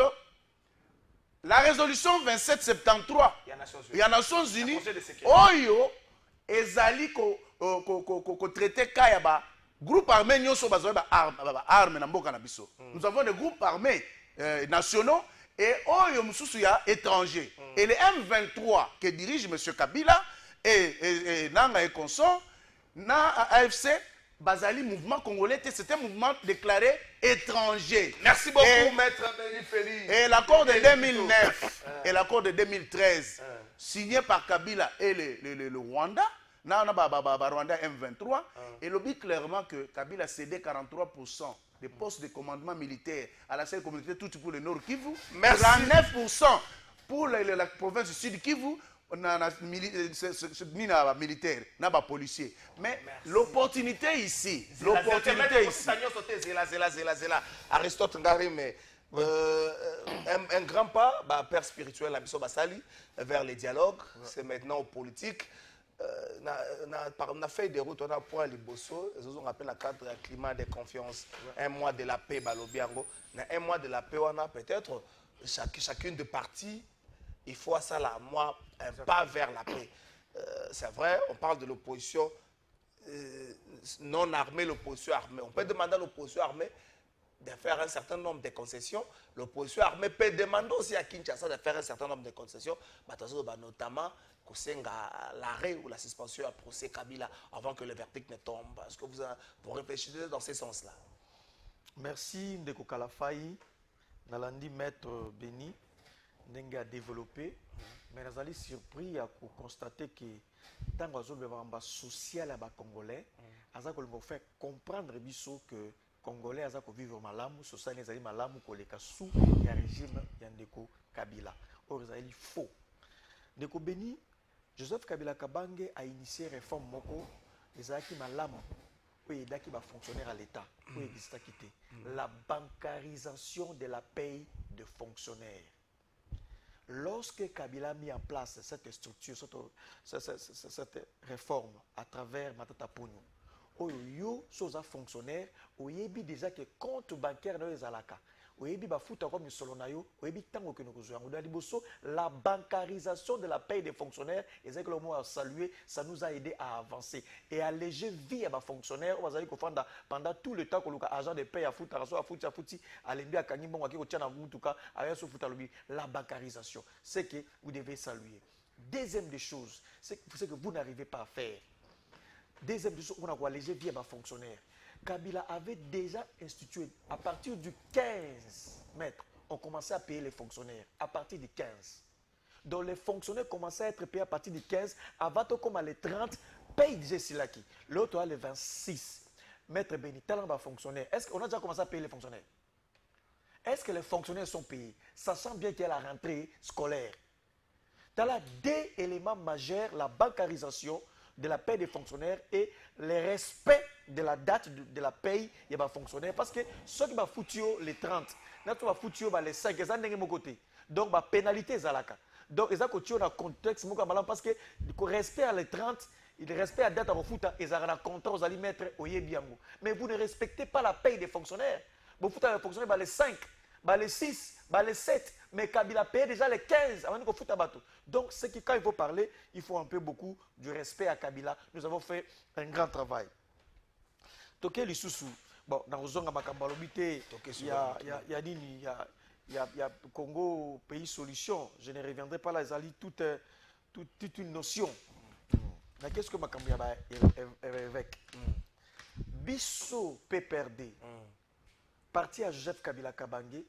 la résolution 2773 il y a Nations Unies oyo ezali ko traiter kaya ba groupe armé nyonso bazoya ba arme na mboka na biso. Nous avons des groupes armés nationaux et oyo mususu ya étrangers. Et les M23 que dirige M. Kabila et nanga et consort na AFC Bazali mouvement congolais, c'était un mouvement déclaré étranger. Merci beaucoup, maître Béni Félix. Et l'accord de 2009 et l'accord de 2013, signé par Kabila et le Rwanda, Rwanda M23, et le dit clairement que Kabila cédait 43% des postes de commandement militaire à la seule communauté toute pour le Nord Kivu, 39% pour la province du Sud Kivu, militaire, policier. Mais l'opportunité ici, Aristote Ngari, mais un grand pas, père spirituel, vers les dialogues, c'est maintenant aux politiques. On a fait des routes, on a point les bossos, on appelle la cadre climat de confiance, un mois de la paix, un mois de la paix, on a peut-être chacune des parties. Il faut ça là, moi, un pas vers la paix. C'est vrai, on parle de l'opposition non armée, l'opposition armée. On peut demander à l'opposition armée de faire un certain nombre de concessions. L'opposition armée peut demander aussi à Kinshasa de faire un certain nombre de concessions, notamment l'arrêt ou la suspension à procès Kabila avant que le verdict ne tombe. Est-ce que vous réfléchissez dans ce sens-là? Merci Ndeko Kalafai, Nalandi Maître Béni. Ndenge a développé, mais nous sommes surpris à constater que tant que nous avons social à Congolais, nous avons fait comprendre que les Congolais vivent malamu, société les malamu koleka sous le régime Yandeko Kabila. Or c'est faux. Ndeko Béni, Joseph Kabila Kabange a initié une réforme moko, les aki malamu, oui, daki va fonctionnaire à l'État, oui, la bancarisation de la paye de fonctionnaires. Lorsque Kabila a mis en place cette structure, cette réforme à travers Matata Pogno, Oyo, soza fonctionnaire, Oyebi déjà que compte bancaire dans les alaka, Oyebi bafuta comme solonayo, Oyebi tango que nous avons la bancarisation de la paye des fonctionnaires, et c'est que le mot a salué, ça nous a aidé à avancer et à alléger vie à nos fonctionnaires. On va dire pendant tout le temps que l'agent de paye a foutu, à l'envie à Kanimbo, la bancarisation, c'est que vous devez saluer. Deuxième des choses, c'est que vous n'arrivez pas à faire. Deuxième des choses, on a alléger vie à nos fonctionnaires. Kabila avait déjà institué, à partir du 15 mètres, on commençait à payer les fonctionnaires, à partir du 15. Donc les fonctionnaires commençaient à être payés à partir du 15, avant comme les 30, paye déjà Silaki. L'autre a les 26. Maître Béni, talent va fonctionnaire. Est-ce qu'on a déjà commencé à payer les fonctionnaires? Est-ce que les fonctionnaires sont payés, sachant bien qu'il y a la rentrée scolaire? Dans là deux éléments majeurs, la bancarisation de la paie des fonctionnaires et le respect de la date de la paye des fonctionnaires. Parce que ceux qui vont foutre les 30, nous va foutre les 5, ils ont mon côté. Donc, la pénalité est là. Donc, ils ont un contexte parce que le respect à les 30, le respect à la date à foutre, ils ont un contrat, vous allez mettre au Yebiango. Mais vous ne respectez pas la paye des fonctionnaires. Vous foutez les fonctionnaires les 5, les 6, les 7. Mais Kabila paye déjà les 15 avant de foute à bateau. Donc, c'est que quand il faut parler, il faut un peu beaucoup du respect à Kabila. Nous avons fait un grand travail. Toké Lissousou, bon, dans le zone il y a Congo, pays solution. Je ne reviendrai pas là, ils ont toute une notion. Mais qu'est-ce que Makambia évêque? Bisso PPRD. Parti à Joseph Kabila Kabange,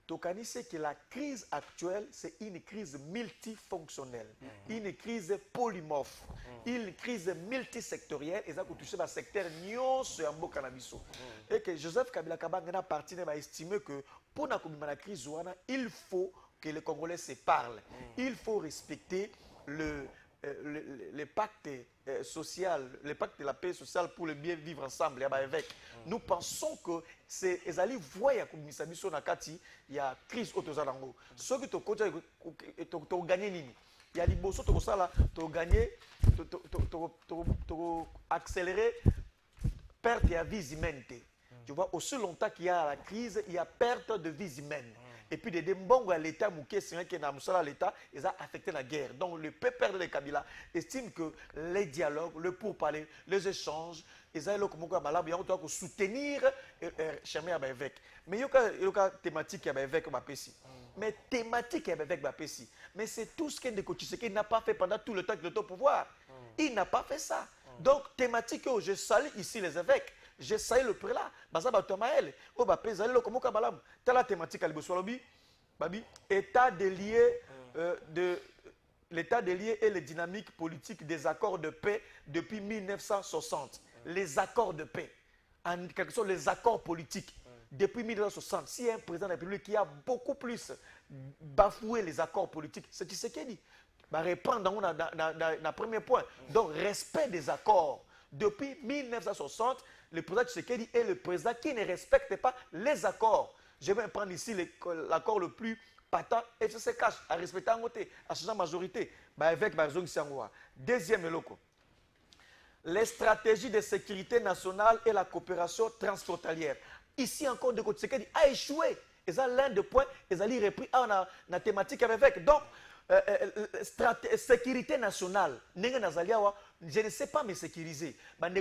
Tokani sait que la crise actuelle, c'est une crise multifonctionnelle, une crise polymorphe, une crise multisectorielle, et ça que touche le secteur Nyon sur Ambo Canabiso. Et que Joseph Kabila Kabange a parti à estimer que pour la crise, il faut que les Congolais se parlent. Il faut respecter le les pactes social, les pactes de la paix sociale pour le bien vivre ensemble, nous pensons que c'est les voyants comme Misabiso Nakati, il y a crise autozanango. Ce que tu as gagné, il y a des bosses tu as gagné, tu as accéléré perte de vie humaine. Tu vois, aussi longtemps qu'il y a la crise, il y a perte de vie humaine. Et puis, des bons à l'État, l'État, ils ont affecté la guerre. Donc, le peuple de Kabila estime que les dialogues, le pourparler, les échanges, ils ont soutenir Chemin avec. Mais il y a une thématique avec Bapessi. Mais thématique avec Bapessi. Mais c'est tout ce qu'il n'a pas fait pendant tout le temps qu'il était au pouvoir. Il n'a pas fait ça. Donc, thématique, je salue ici les évêques. Je salue le prélat. Bazaba Tomael. Oh, Bapessi, comment Kabalam. Telle la thématique à l'Iboswalobi. Babi, état des liés l'état des liés et les dynamiques politiques des accords de paix depuis 1960. Les accords de paix. En quelque sorte, les accords politiques. Depuis 1960, s'il y a un président de la République qui a beaucoup plus bafoué les accords politiques, c'est Tshisekedi. Va répondre dans le premier point. Donc, respect des accords. Depuis 1960, le président Tshisekedi est le président qui ne respecte pas les accords. Je vais prendre ici l'accord le plus patent et ça se cache à respecter en côté, à changer la majorité. Avec Barzong Siangwa. Deuxième éloquent. Les stratégies de sécurité nationale et la coopération transfrontalière. Ici encore, de côté Tshisekedi a échoué. Et ça, l'un des points, ils ont repris dans la thématique avec. Donc, sécurité nationale, je ne sais pas me sécuriser. La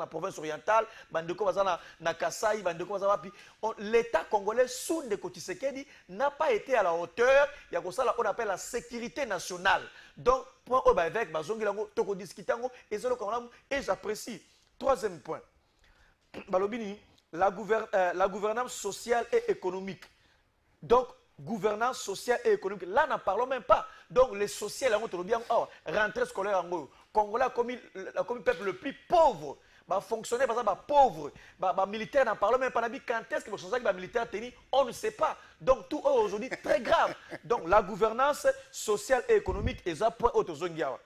province orientale, l'État congolais sous Tshisekedi n'a pas été à la hauteur. Il y a ça qu'on appelle la sécurité nationale. Donc, point avec et j'apprécie. Troisième point. La gouvernance sociale et économique. Donc, gouvernance sociale et économique. Là, n'en parlons même pas. Donc, les sociaux, rentrée scolaire en gros. Congolais comme le peuple le plus pauvre. Fonctionnaire, par exemple, pauvre. Militaire, n'en parlons même pas. Quand est-ce que vous changez que militaire tenir? On ne sait pas. Donc, tout aujourd'hui, très grave. Donc, la gouvernance sociale et économique est un point autozongiawa.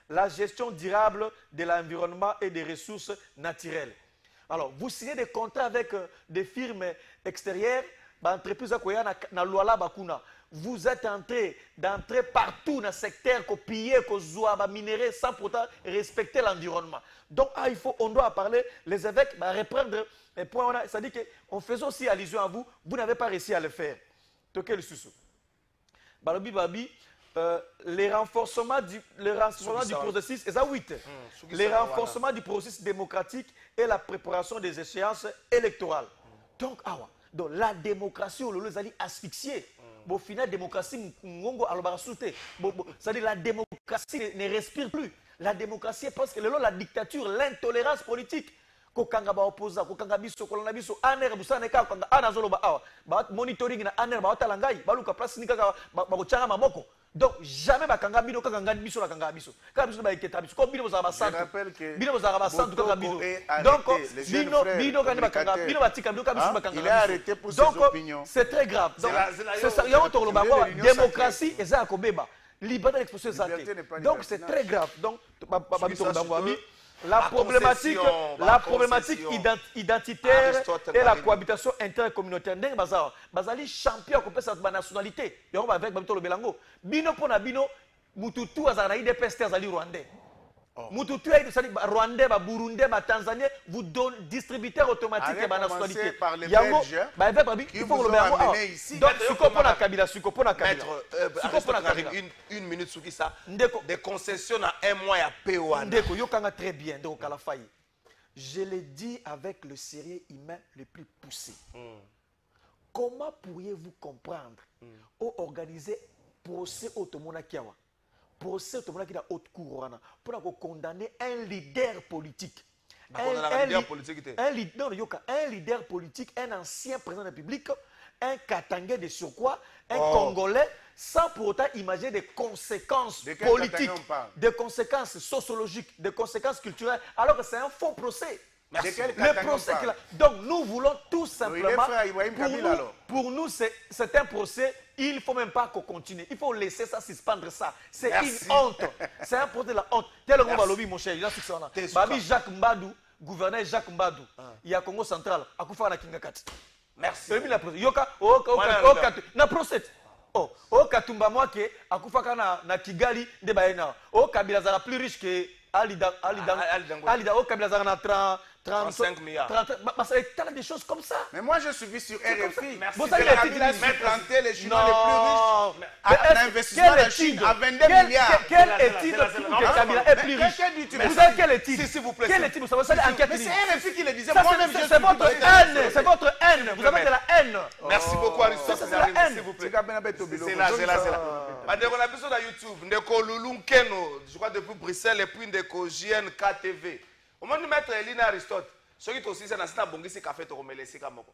La gestion durable de l'environnement et des ressources naturelles. Alors, vous signez des contrats avec des firmes extérieures. Vous êtes d'entrer partout dans le secteur, qu'on piller, qu'on zoua, minérer, sans pourtant respecter l'environnement. Donc, on doit parler, les évêques, reprendre les points. C'est-à-dire qu'on faisait aussi allusion à vous, vous n'avez pas réussi à le faire. Les renforcements du processus, les renforcements du processus démocratique et la préparation des échéances électorales. Donc, la démocratie, on les a asphyxiés. Au final, la démocratie, c'est-à-dire la démocratie ne respire plus. La démocratie est parce que la dictature, l'intolérance politique. Monitoring donc jamais bakanga bino kanga biso la kanga biso. Kanga biso ba eketa biso. Ko bino za ba centre. Bino za ba centre kanga bino. Donc bino kanga bakanga bino batika bino kanga biso bakanga. Il est arrêté pour ses opinions. C'est très grave. Donc c'est ça ya otoro ba démocratie eza ko beba. Liberté d'expression eza. Donc c'est très grave. Donc la problématique identitaire et la cohabitation intercommunautaire. Bazali champion ko pesa ba nationalité. Yo avec babito belango. Bino pona bino mututu azana ide peste azali rwandais. Mututu est rwandais, burundais, tanzanien, vous donnez distributeur automatique de la nationalité. Par les Belges, il faut le amener ici. Donc, une minute sur ça. Des concessions à un mois à Péouane. Très bien. Donc, à la faille. Je l'ai dit avec le sérieux humain le plus poussé. Comment pourriez-vous comprendre ou organiser procès automona kiawa? Procès automona qui est haute cour pour condamner un leader politique. Un leader politique, un ancien président de la République, un Katangais de surcroît, un Congolais, sans pour autant imaginer des conséquences politiques, des conséquences sociologiques, des conséquences culturelles, alors que c'est un faux procès. Le procès qu'il a. Donc nous voulons tout simplement. Pour nous, c'est un procès. Il ne faut même pas qu'on continue. Il faut laisser ça suspendre ça. C'est une honte. C'est un procès de la honte. Tel qu'on va lobby, mon cher. Babi Jacques Mbadou, gouverneur Jacques Mbadou, il y a Congo central. Akoufa na Kingakat. Merci. Yoka, na procès. Oh, Katumba Mwake, Akoufa na Kigali, de Baena. Oh, Kabila Zara plus riche que Alida, oh, Kabila Zara na 35 milliards. T'as des choses comme ça. Mais moi, je suis sur RFI. Vous savez, les titres planté les Chinois les plus riches. L'investissement de la Chine à 22 milliards. Quelle étude que Kabila est plus riche? Vous avez quelle étude? S'il vous plaît. Quelle étude? Vous savez, enquête. Mais c'est RFI qui le disait. C'est votre haine. C'est votre haine. Vous avez de la haine. Merci beaucoup, Aristote. C'est la haine. S'il vous plaît. C'est là. On a besoin de YouTube. Ndeko Loulou Keno, je crois depuis Bruxelles, et puis Ndeko JNK TV. Au moins, nous mettre Elina Aristote. Ceux qui aussi c'est dans bongisi café to remele sika moko.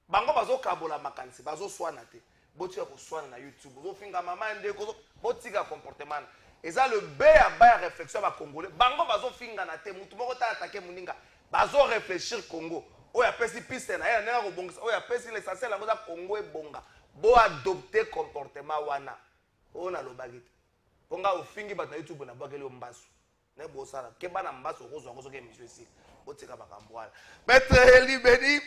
Bango bazo kabola makansi, bazo swana te. Boti ko swana na YouTube. Bazo finga mama ndeko boti ka comportement. Et ça le B à bas réflexion ba congolais. Bango bazo finga na te mutu moko ta attaquer muninga. Bazo réfléchir Congo. Oya pesi piste na ya ko bongisa. Oya pesi l'essentiel la ngoza Congo e bonga. Bo adopter comportement wana. Ona lo bagite. Ponga ofingi ba na YouTube na bakeli ombasu. Ne bosala kebana mbaso kozwa kozoke monsieur ici botika bakambwala maître Elibedi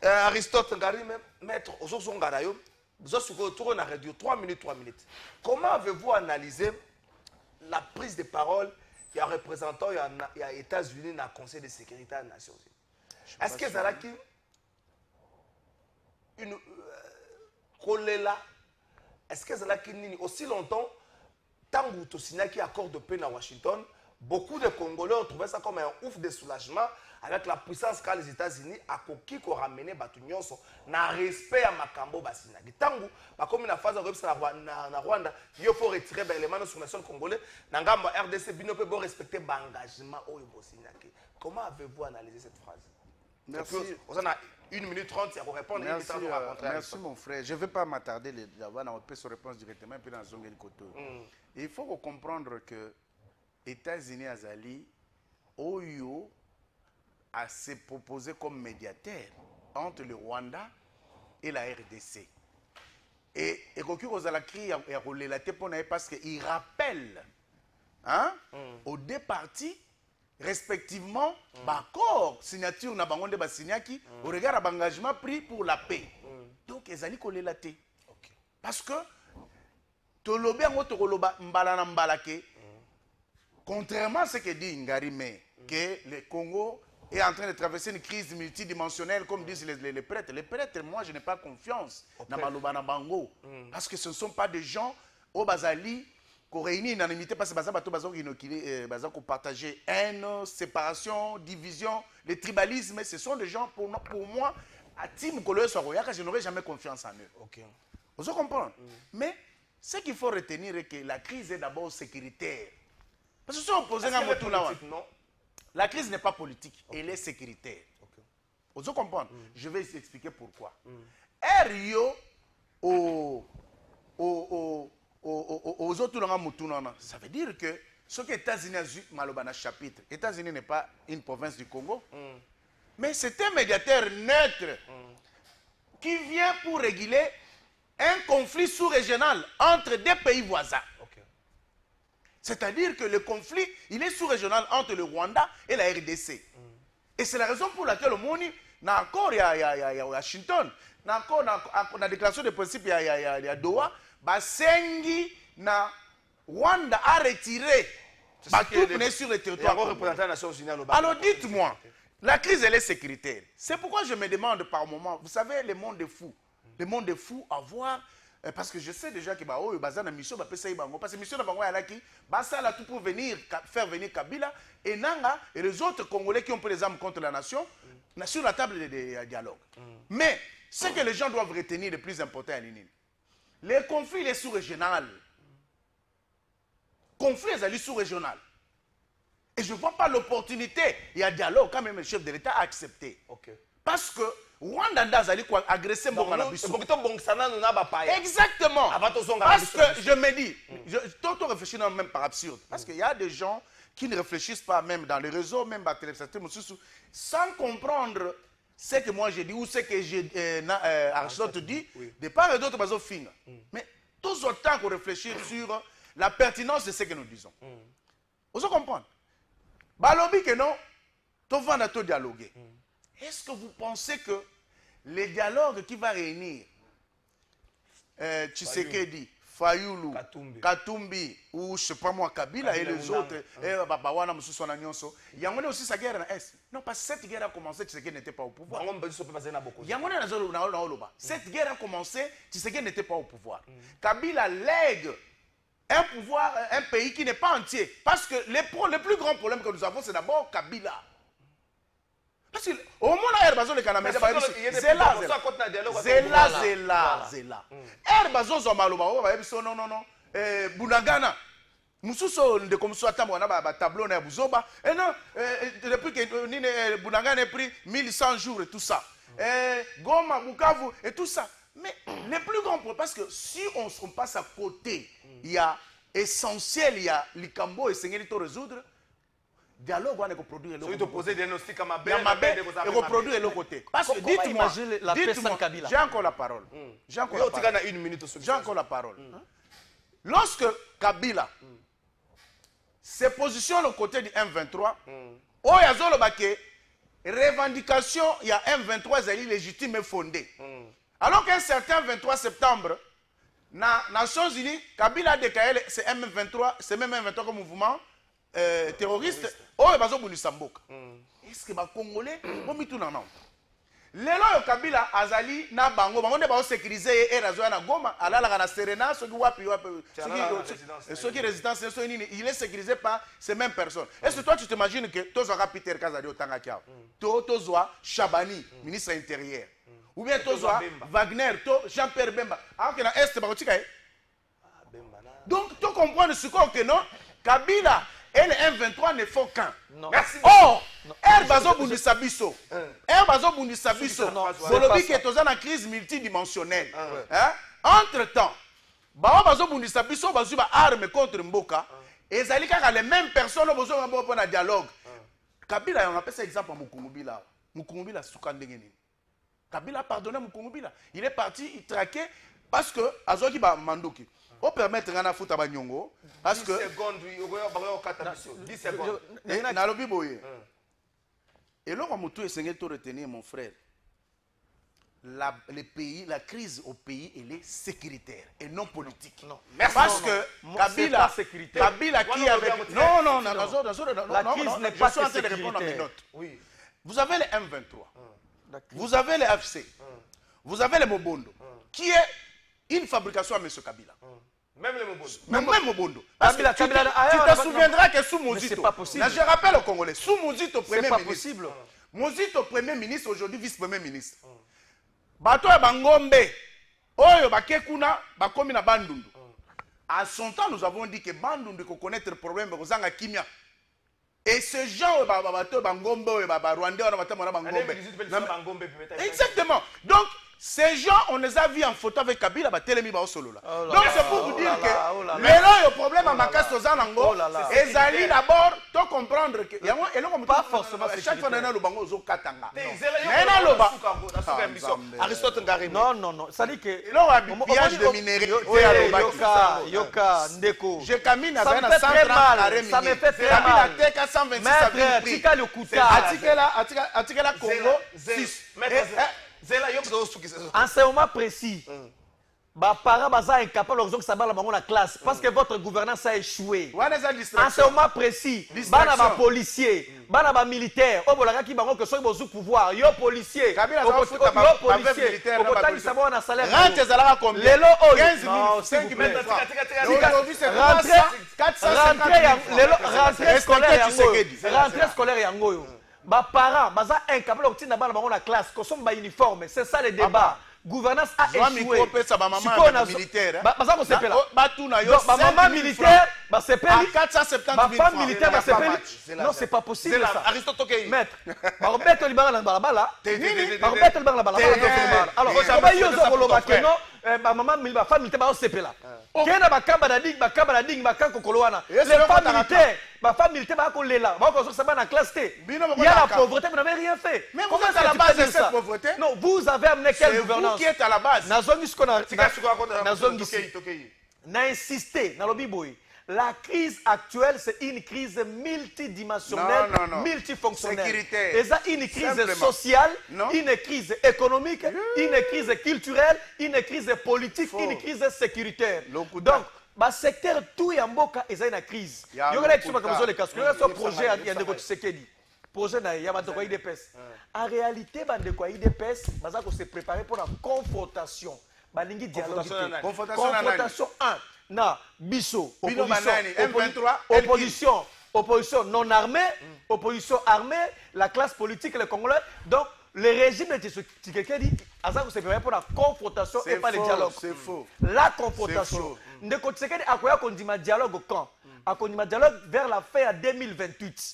Aristote ngari maître ozosonga yo zosuko tourne à réduire 3 minutes. Comment avez-vous analysé la prise de parole il y a représentant il y a États-Unis dans le Conseil de sécurité des Nations Unies? Est-ce que ça qui une kolela est-ce que ça qui aussi longtemps tangu to signaki accord de paix à Washington? Beaucoup de Congolais ont trouvé ça comme un ouf de soulagement avec la puissance qu'a les États-Unis à qui ont ramené Batunyonso na respect à Makambo Basina. Tangu, comme une phase de Rwanda, il faut retirer les éléments sur le sol congolais. Nangamba RDC bino peut respecter l'engagement au Bosina. Comment avez-vous analysé cette phrase? Merci. On a 1 minute 30 pour répondre. Merci mon frère. Je ne vais pas m'attarder là-bas, on peut se répondre directement et puis dans Zongel Koto. Il faut comprendre que États-Unis Azali, Oyo a se proposé comme médiateur entre le Rwanda et la RDC. Et Koki Ozalakri a relaté parce qu'il rappelle aux deux parties, respectivement, l'accord, signature na bangonde ba signaki, au regard de l'engagement pris pour la paix. Donc, Ezali relaté. Parce que, Tolobe ango tokoloba mbalana mbalake. Contrairement à ce que dit Ngarime, que le Congo est en train de traverser une crise multidimensionnelle, comme disent les prêtres. Les prêtres, moi, je n'ai pas confiance dans Maloba Bango. Parce que ce ne sont pas des gens au Bazali qui réunissent une unanimité parce que qui partager haine, séparation, division, le tribalisme. Ce sont des gens, pour moi, à Tim Koloye Soroyaka, je n'aurais jamais confiance en eux. Vous comprenez? Mais ce qu'il faut retenir est que la crise est d'abord sécuritaire. Parce que si on pose la crise n'est pas politique, elle est sécuritaire. Vous comprenez? Je vais expliquer pourquoi. Rio ça veut dire que ce que les États-Unis ont eu Malobana chapitre, les États-Unis n'est pas une province du Congo, mais c'est un médiateur neutre qui vient pour réguler un conflit sous-régional entre deux pays voisins. C'est-à-dire que le conflit, il est sous-régional entre le Rwanda et la RDC. Et c'est la raison pour laquelle au Moni, encore il y a Washington, encore la déclaration de principe, il y a Doha, Basengi, na Rwanda a retiré tout sur le territoire. Alors dites-moi, la crise elle est sécuritaire. C'est pourquoi je me demande par moment, vous savez, le monde est fou. Le monde est fou à voir. Parce que je sais déjà que parce que mission là tout pour venir faire venir Kabila et Nanga et les autres Congolais qui ont pris les armes contre la nation sur la table de dialogue. Mais ce que les gens doivent retenir le plus important à l'Inine, les conflits est sous-régional. Conflit est sous-régional. Et je ne vois pas l'opportunité. Il y a dialogue quand même le chef de l'État a accepté. Parce que Rwanda a agressé Mbonga. Exactement. Parce que je me dis, je réfléchis même par absurde. Parce qu'il y a des gens qui ne réfléchissent pas même dans les réseaux, même dans la télévision, sans comprendre ce que moi j'ai dit ou ce que Aristote dit, de part et d'autre, ils fin. Mais tous autant qu'on réfléchit sur la pertinence de ce que nous disons. Vous comprenez? Balobi que non, tout va dans tout dialoguer. Est-ce que vous pensez que les dialogues qui vont réunir Tshisekedi, Fayoulou, Katumbi ou je sais pas moi, Kabila et les autres, Babawana, Moussoussouana Nyonso, il y a aussi sa guerre en Est. Non, parce que cette guerre a commencé, Tshisekedi n'était pas au pouvoir. Cette guerre a commencé, Tshisekedi n'était pas au pouvoir. Kabila lègue un pouvoir, un pays qui n'est pas entier. Parce que le plus grand problème que nous avons, c'est d'abord Kabila. Parce qu'au moins, Herbazo, le Canamé, Zela. Herbazo, Zomaloba, non, Bunagana. Moussousso, de comme soit tableau, Buzoba. Et non, depuis que Bunagana a pris 1100 jours et tout ça. Goma, Bukavu et tout ça. Mais le plus grand problème, parce que si on passe à côté, il y a essentiel, il y a l'Ikambo et Seigneur de résoudre. Dialogue, on est produire l'autre côté. Poser diagnostic à ma belle et reproduire l'autre côté. Parce que dites-moi, j'ai encore la parole. J'ai encore la parole. Lorsque Kabila se positionne aux côtés du M23, oh, il y a revendication, il y a M23 légitime et fondée. Alors qu'un certain 23 septembre, dans les Nations Unies, Kabila a déclaré c'est M23, c'est même M23 comme mouvement terroriste. Oh, il y a est-ce que les Congolais vont tout dans Lelo Kabila azali na bango ne ba sécuriser et razo na Goma ala na Serena ceux qui wapi ceux qui résistance il est sécurisé par ces mêmes personnes. Est-ce que toi tu t'imagines que Tozwa Peter Kazadi otanga kia Tozwa Chabani ministre intérieur ou bien Tozwa Wagner Jean-Pierre Bemba alors que na est ba kotika donc tu comprends ce que non Kabila et le M23 ne font qu'un. Merci. Oh, Herbazo Bundisabiso. Herbazo Bundisabiso. Bolobi qui est dans une crise multidimensionnelle. Entre-temps, Herbazo Bundisabiso a arme contre Mboka. Et Zalika les mêmes personnes ont besoin d'un dialogue. Kabila, on appelle ça exemple à Mukungubila. Mukungubila Soukandengeni. Kabila a pardonné Mukungubila. Il est parti, il traquait parce que Azoki Mandoki. On permet de faire foutre à Nyongo parce que 10 secondes. Et là, on peut essayer de retenir mon frère. Le pays, la crise au pays, elle est sécuritaire et non politique. Non. Parce que Kabila qui avait... Non, la crise n'est pas sécuritaire. Vous avez les M23, vous avez les FC, vous avez les Mobondo, qui est une fabrication à M. Kabila. Même les Mobondo. Même Mobondo. Parce que tu te souviendras que sous Mouzito, je rappelle aux Congolais, sous Mouzito, Premier ministre, Mouzito, Premier ministre, aujourd'hui vice-premier ministre. Bato ya Bangombe, Oyo Bakekuna, Bakomi na Bandundu. À son temps, nous avons dit que Bandundu connaître le problème de Rosanga Kimia. Et ces gens, Bato Bangombe, Rwandais, Bangombe. Exactement. Donc, ces gens, on les a vus en photo avec Kabila, donc c'est pour vous dire que le problème à Makas Tozanango, et Zali d'abord, tu comprendre que pas forcément chaque fois que nous avons Katanga. Aristote Ngari. Non, ça dit que pillage de minerais. Yoka, Ndeko. Je camine à 130 carrés. Ça me fait très mal. Maître, Tika le Kouta. Atikela Congo 6. Enseignement précis. Parents sont incapables de savoir la classe parce que votre gouvernance a échoué. Enseignement précis. Bana ba policier, bana ba militaire. Au bolaka ki bango que soit besoin pouvoir. Yo policier. Yo policier. Au botal savoir na salaire. Rentrez à la combien? Lelo 15 000, 5 000 francs. Rentrez scolaire yango. Les parents sont incapables de faire la classe, que sont en uniforme. C'est ça le débat. Gouvernance a échoué. Maman militaire, c'est à 470 000 francs. Femme militaire, non, c'est pas possible ça. Aristote Tokei. Maître, Barobeto Libanga na balabala. Barobeto Libanga na balabala. Alors, comment ils ont volé non? Ma maman, ma femme militaire, va se là. Kena bakamba na ding, bakanga kokoloana. Les femmes militaires, ma femme militaire va coller là. Va qu'on ça va dans classe T. Il y a la pauvreté, vous n'avez rien fait. Mais comment c'est à la base de cette pauvreté? Non, vous avez amené quelle gouvernance? C'est vous qui êtes à la base. Nazongi ce qu'on a. N'a insisté, dans le boy. La crise actuelle, c'est une crise multidimensionnelle, multifonctionnelle. Et ça, une crise sociale, une crise économique, une crise culturelle, une crise politique, une crise sécuritaire. Donc, le secteur tout est en boca et ça une crise. Il y a un projet, il y a des Tshisekedi. Projet, il y a un IDPS. En réalité, il IDPS, il se préparer pour la confrontation. Confrontation 1. Na biso opposition non armée, opposition armée, la classe politique, les Congolais. Donc le régime de Tshisekedi aza se prépare pour la confrontation et pas le dialogue. C'est faux. La confrontation. Ndeko Tshisekedi akoya kondima dialogue quand? Akondima dialogue vers la fin à 2028.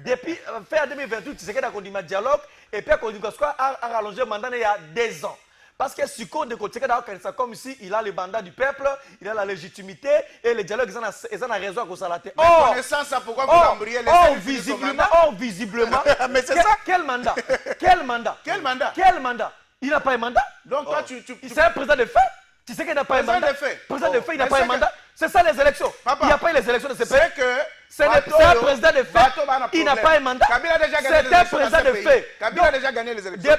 Depuis fin à 2028, Tshisekedi akondima dialogue et puis akondima quoi a rallongé le mandat il y a 2 ans. Parce que Siko de côté comme si il a le mandat du peuple, il a la légitimité et le dialogue, ils ont raison à cause de la tête. Visiblement. Mais c'est ça. Quel mandat? Il n'a pas un mandat. Donc toi, c'est un président de fait. Tu sais qu'il n'a pas un mandat. Président de fait, il n'a pas un mandat. C'est ça les élections. Il n'y a pas eu les élections de ce pays. C'est un président de fait. Il n'a pas un mandat. C'est un président de fait. Kabila a déjà gagné les élections.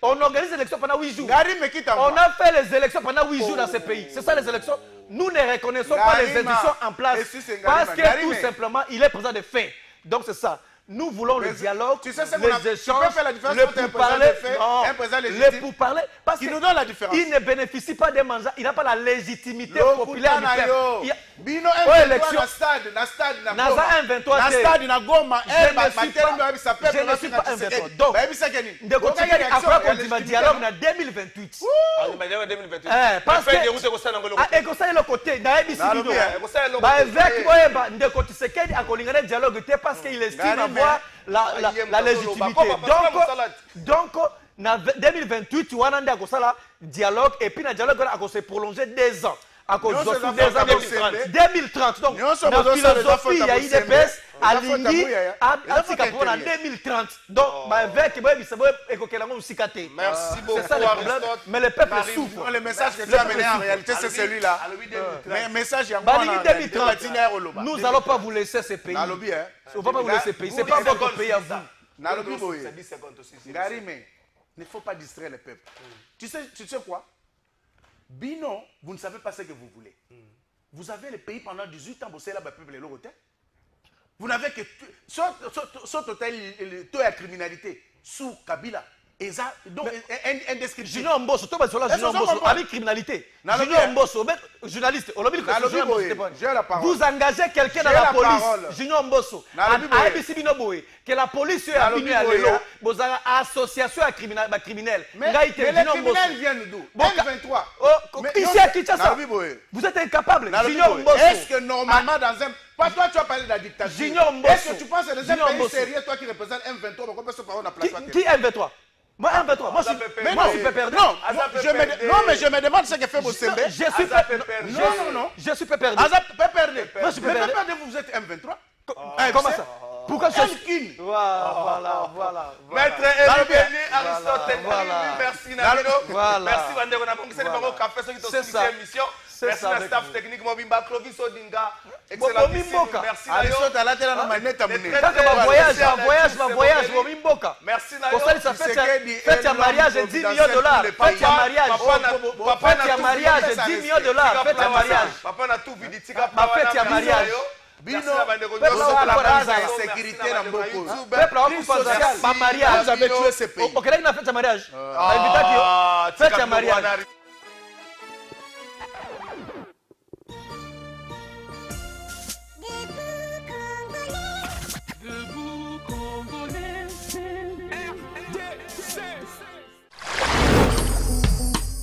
On organise les élections pendant 8 jours. On a fait les élections pendant 8 jours dans ce pays. C'est ça les élections. Nous ne reconnaissons pas les institutions en place. Parce que tout simplement, il est président de fait. Donc c'est ça. Nous voulons le dialogue, les échanges, le pourparler, parce qu'il nous donne la différence. Il ne bénéficie pas des mandats, il n'a pas la légitimité populaire du peuple. Bino élection na stade na Goma je ne suis pas un 23. Donc, ndeko Tshisekedi akwa kondima dialogue na 2028. Parce que ekosala le côté na ebisi bino. Ba évêque boyeba ndeko Tshisekedi akolingana dialogue te parce qu'il estime avoir la légitimité. Donc na 2028 wana nde akosala dialogue et puis na dialogue wana se prolonger 2 ans. À cause de 2030. Donc, la philosophie, il y a IDPS, à Lingui, à 2030. Donc, avec merci beaucoup. C'est ça le problème. Mais le peuple souffre. Le message que tu as mené en réalité, c'est celui-là. Mais message, il y a 2030. Nous n'allons pas vous laisser ce pays. On ne va pas vous laisser ce pays. Ce n'est pas votre pays à vous. C'est 10 secondes aussi. Garimé, il ne faut pas distraire le peuple. Tu sais quoi? Bino, vous ne savez pas ce que vous voulez. Vous avez le pays pendant 18 ans, vous savez là, le peuple est l'autre. Vous n'avez que... Soit total, le taux de criminalité sous Kabila. Donc, indescriptible. Junior Mbosso, toi, Junior Mbosso, avec criminalité. Junior Mbosso, journaliste, vous engagez quelqu'un dans la police, Junior Mbosso, que la police est abinue à l'élo, vous avez association criminelle. Mais les criminels viennent d'où? 23. Ici à Kinshasa, vous êtes incapable. Junior Mbosso. Est-ce que normalement dans un... Pas toi, tu as parlé de la dictature. Junior Mbosso. Est-ce que tu penses que dans un pays sérieux, toi qui représentes M23, pourquoi peut-ce qu'on a placé? Qui est M23? Moi, M23, moi, je suis perdre. Non, mais je me demande ce que fait Mosembe. Je suis perdre. Je suis perdre. Moi, je suis perdre. Vous êtes M23. Comment ça? Pourquoi je suis... Voilà. Maître Elibeni, Aristote, merci Nabino. Merci Vandeko Nabongi, c'est le Maroc Café, ceux qui t'ont suivi cette émission. Merci la staff technique, Mobimba, Clovis Odinga. Excellent. Merci Aristote, à la télé, on a manette à mon nez. voyage, Mobimboka. Merci Nayo. Ça fait un mariage de 10 millions de dollars. Faites un mariage. Faites un mariage de 10 millions de dollars. Faites un mariage. Papa n'a tout vidé. Faites un mariage. Bino, la base de sécurité dans beaucoup. Peuple, mariage. Vous avez tué ce pays. Ok, là, il a fait un mariage. Faites un mariage.